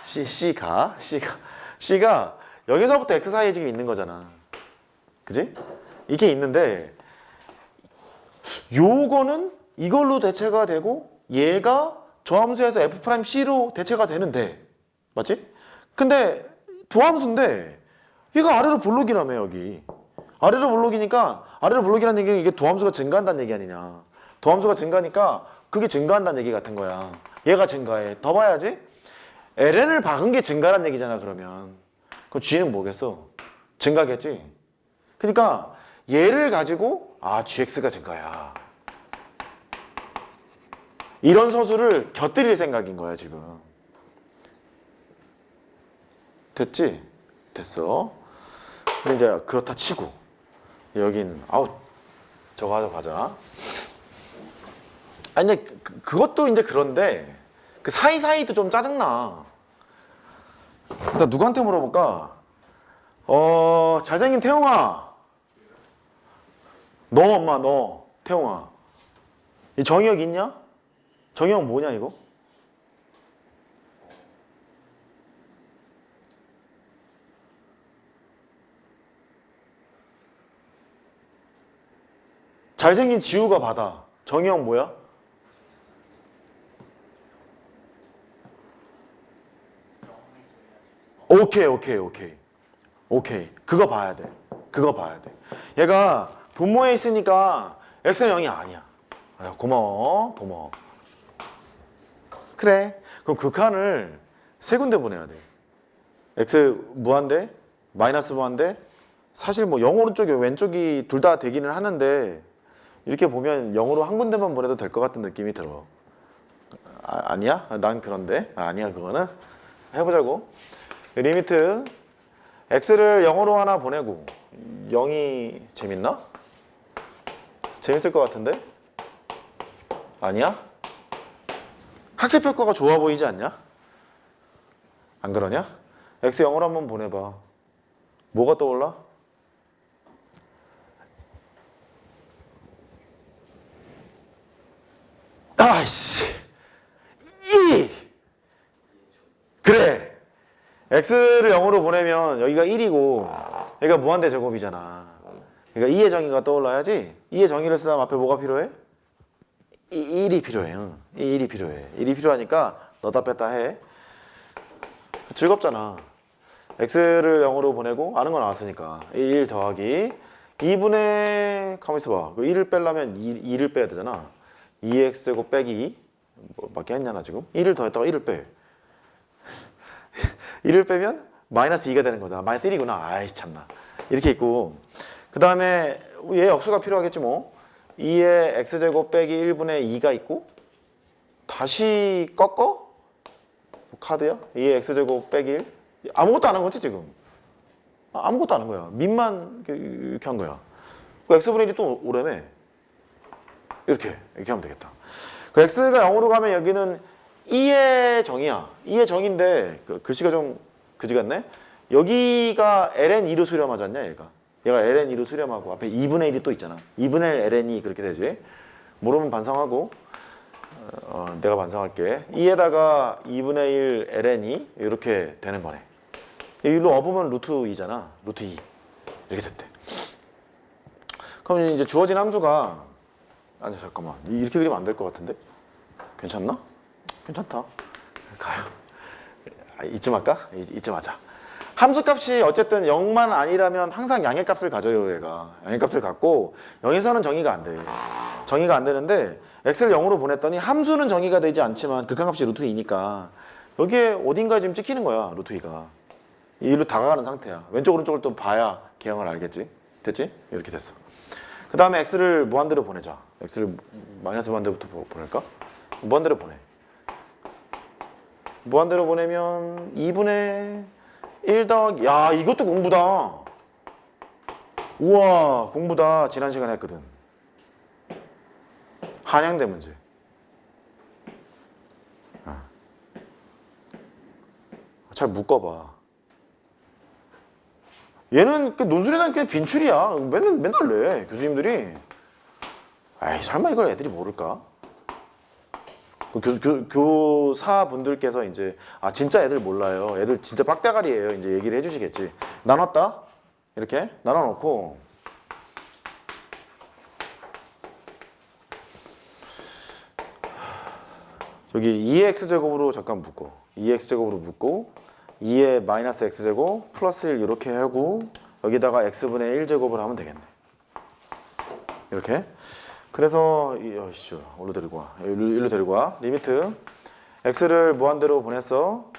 여기서부터 X 사이에 지금 있는 거잖아. 그지? 이게 있는데 요거는 이걸로 대체가 되고 얘가 저 함수에서 f'C로 대체가 되는데 맞지? 근데 도함수인데 얘가 아래로 볼록이라며. 여기 아래로 볼록이니까 아래로 볼록이라는 얘기는 이게 도함수가 증가한다는 얘기 아니냐. 도함수가 증가하니까 그게 증가한다는 얘기 같은 거야. 얘가 증가해. 더 봐야지. ln을 박은 게 증가란 얘기잖아. 그러면 그럼 g는 뭐겠어? 증가겠지. 그러니까 얘를 가지고 gx가 증가야. 이런 서술을 곁들일 생각인 거야 지금. 됐지? 됐어. 근데 이제 그렇다 치고 여긴 저거 하자 가자. 아니 그것도 이제 그런데 그 사이사이도 좀 짜증나. 일단 누구한테 물어볼까? 잘생긴 태용아. 너 엄마 너 태용아. 이 정의역 있냐? 정의역 뭐냐 이거? 잘생긴 지우가 받아. 정의역 뭐야? 오케이. 그거 봐야 돼. 얘가 분모에 있으니까 x는 0이 아니야. 고마워. 그래. 그럼 극한을 세 군데 보내야 돼. x 무한대, 마이너스 무한대. 사실 뭐 0 오른쪽이 왼쪽이 둘 다 되기는 하는데 이렇게 보면 0으로 한 군데만 보내도 될 것 같은 느낌이 들어. 아니야? 난 그런데. 아니야 그거는. 해보자고. 리미트 x를 0으로 하나 보내고 0이 재밌나? 재밌을 것 같은데? 아니야? 학습 효과가 좋아 보이지 않냐? 안 그러냐? x 0으로 한번 보내봐. 뭐가 떠올라? 아이씨 2 그래. x를 0으로 보내면 여기가 1이고 여기가 무한대 제곱이잖아. 그러니까 2의 정의가 떠올라야지. 2의 정의를 쓰려면 앞에 뭐가 필요해? 1이 필요해. 1이 필요해. 1이 필요하니까 넣다 뺐다 해. 즐겁잖아. x를 0으로 보내고 아는 거 나왔으니까 1 더하기 2분의 가만히 있어봐. 1을 빼려면 2를 빼야 되잖아. 2x제곱 빼기 2 맞게 했냐 나 지금? 1을 더했다가 1을 빼. 1을 빼면 마이너스 2가 되는 거잖아. 마이너스 1이구나. 아이 참나. 이렇게 있고 그 다음에 얘 역수가 필요하겠지 뭐. 2의 x제곱 빼기 1분의 2가 있고 다시 꺾어? 카드야? 2의 x제곱 빼기 1? 아무것도 안 한 거지 지금. 아무것도 안 한 거야. 민만 이렇게 한 거야. 그 x분의 1이 또 오래매. 이렇게 하면 되겠다. 그 x가 0으로 가면 여기는 2의 정이야. 2의 정인데 그 글씨가 좀 그지 같네. 여기가 ln 2로 수렴하잖냐 얘가. 얘가 ln 2로 수렴하고 앞에 2분의 1이 또 있잖아. 2분의 1 ln 2 그렇게 되지. 모르면 반성하고 내가 반성할게. 2에다가 2분의 1 ln 2 이렇게 되는 거네. 여기로 업으면 루트 2잖아. 루트 2 이렇게 됐대. 그럼 이제 주어진 함수가 아니 잠깐만 이렇게 그리면 안 될 것 같은데? 괜찮나? 괜찮다. 가요. 이쯤 할까? 이쯤 하자. 함수값이 어쨌든 0만 아니라면 항상 양의값을 가져요 얘가. 양의값을 갖고 0에서는 정의가 안 돼. 정의가 안 되는데 x를 0으로 보냈더니 함수는 정의가 되지 않지만 극한값이 루트 2니까 여기에 어딘가에 지금 찍히는 거야 루트 2가. 이로 다가가는 상태야. 왼쪽 오른쪽을 또 봐야 개형을 알겠지? 됐지? 이렇게 됐어. 그 다음에 x를 무한대로 보내자. x를 마이너스 무한대부터 보낼까? 무한대로 보내. 무한대로 보내면 2분의 1 더하기 야 이것도 공부다. 우와 공부다. 지난 시간에 했거든. 한양대 문제. 잘 묶어봐. 얘는 그 논술에는 그냥 빈출이야. 맨날 내 교수님들이. 에이 설마 이걸 애들이 모를까? 교사분들께서 이제 진짜 애들 몰라요. 애들 진짜 빡대가리예요. 이제 얘기를 해주시겠지. 나눴다. 이렇게 나눠놓고 여기 2x제곱으로 잠깐 묶어. 2x제곱으로 묶고 2의 마이너스 x제곱 플러스 1 이렇게 하고 여기다가 x분의 1제곱을 하면 되겠네. 이렇게. 그래서 어디로 데리고 와? 일로 데리고 와. 리미트 x를 무한대로 보냈어.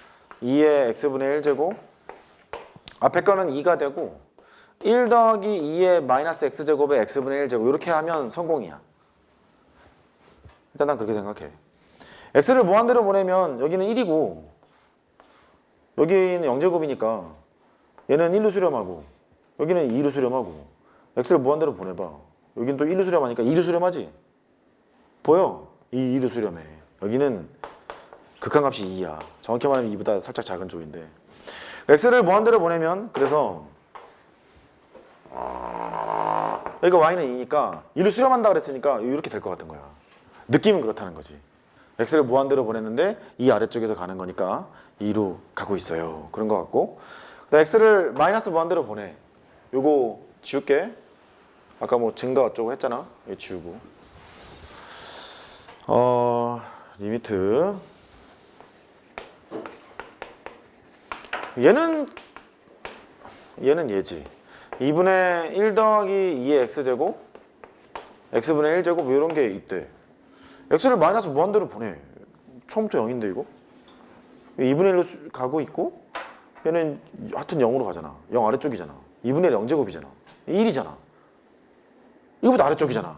2의 x분의 1제곱 앞에 거는 2가 되고 1 더하기 2의 마이너스 x제곱에 x분의 1제곱 이렇게 하면 성공이야. 일단 난 그렇게 생각해. x를 무한대로 보내면 여기는 1이고 여기는 0제곱이니까 얘는 1로 수렴하고 여기는 2로 수렴하고 x를 무한대로 보내봐. 여기는 또 1로 수렴하니까 2로 수렴하지? 보여? 2로 수렴해. 여기는 극한값이 2야. 정확히 말하면 2보다 살짝 작은 쪽인데 x를 무한대로 보내면 그래서 여기가 y는 2니까 2로 수렴한다 그랬으니까 이렇게 될 것 같은 거야. 느낌은 그렇다는 거지. x를 무한대로 보냈는데 이 아래쪽에서 가는 거니까 2로 가고 있어요. 그런 것 같고 그다음 x를 마이너스 무한대로 보내. 요거 지울게. 아까 뭐 증가 어쩌고 했잖아. 이거 지우고 리미트 얘는 얘지. 2분의 1 더하기 2의 x제곱 x분의 1제곱 이런 게 있대. x를 마이너스 무한대로 보내. 처음부터 0인데 이거 2분의 1로 가고 있고 얘는 하여튼 0으로 가잖아. 0 아래쪽이잖아. 2분의 1 0제곱이잖아 1이잖아. 이거보다 아래쪽이잖아.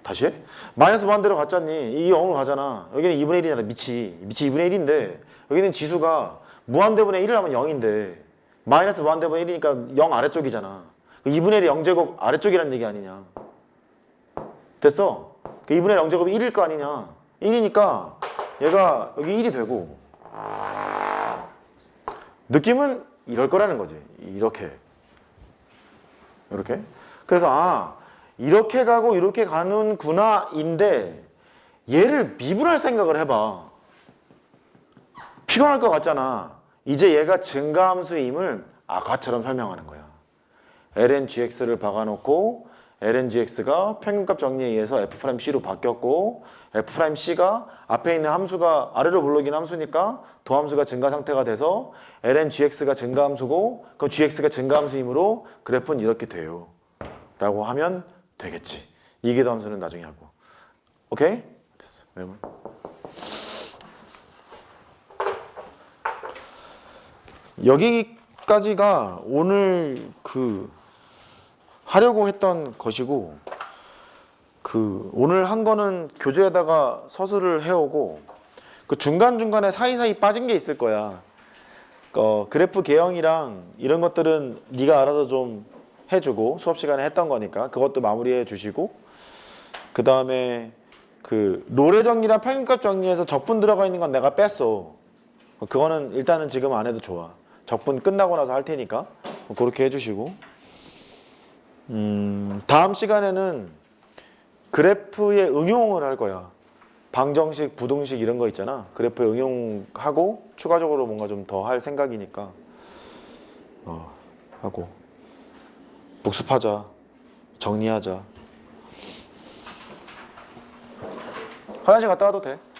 다시 해? 마이너스 무한대로 갔잖니. 이 0으로 가잖아. 여기는 2분의 1이잖아. 밑이 2분의 1인데 여기는 지수가 무한대분의 1을 하면 0인데 마이너스 무한대분의 1이니까 0 아래쪽이잖아. 2분의 1이 0제곱 아래쪽이라는 얘기 아니냐. 됐어? 2분의 1 0제곱이 1일 거 아니냐. 1이니까 얘가 여기 1이 되고 느낌은 이럴 거라는 거지. 이렇게 그래서 이렇게 가고 이렇게 가는구나 인데 얘를 미분할 생각을 해봐. 피곤할 것 같잖아. 이제 얘가 증가함수임을 아까처럼 설명하는 거야. ln-gx를 박아놓고 ln-gx가 평균값 정리에 의해서 f'c로 바뀌었고 f'c가 앞에 있는 함수가 아래로 불러긴 함수니까 도함수가 증가 상태가 돼서 ln-gx가 증가함수고 그럼 gx가 증가함수이므로 그래프는 이렇게 돼요. 라고 하면 되겠지. 이계도 함수는 나중에 하고. 오케이? 됐어. 여기까지가 오늘 그 하려고 했던 것이고, 그 오늘 한 거는 교재에다가 서술을 해오고, 그 중간중간에 사이사이 빠진 게 있을 거야. 그래프 개형이랑 이런 것들은 네가 알아서 좀 해주고, 수업 시간에 했던 거니까 그것도 마무리해 주시고, 그 다음에 그 롤의 정리랑 평균값 정리해서 적분 들어가 있는 건 내가 뺐어. 그거는 일단은 지금 안 해도 좋아. 적분 끝나고 나서 할 테니까 그렇게 해주시고, 다음 시간에는 그래프의 응용을 할 거야. 방정식, 부등식 이런 거 있잖아. 그래프에 응용하고 추가적으로 뭔가 좀 더 할 생각이니까 하고 복습하자, 정리하자. 화장실 갔다 와도 돼.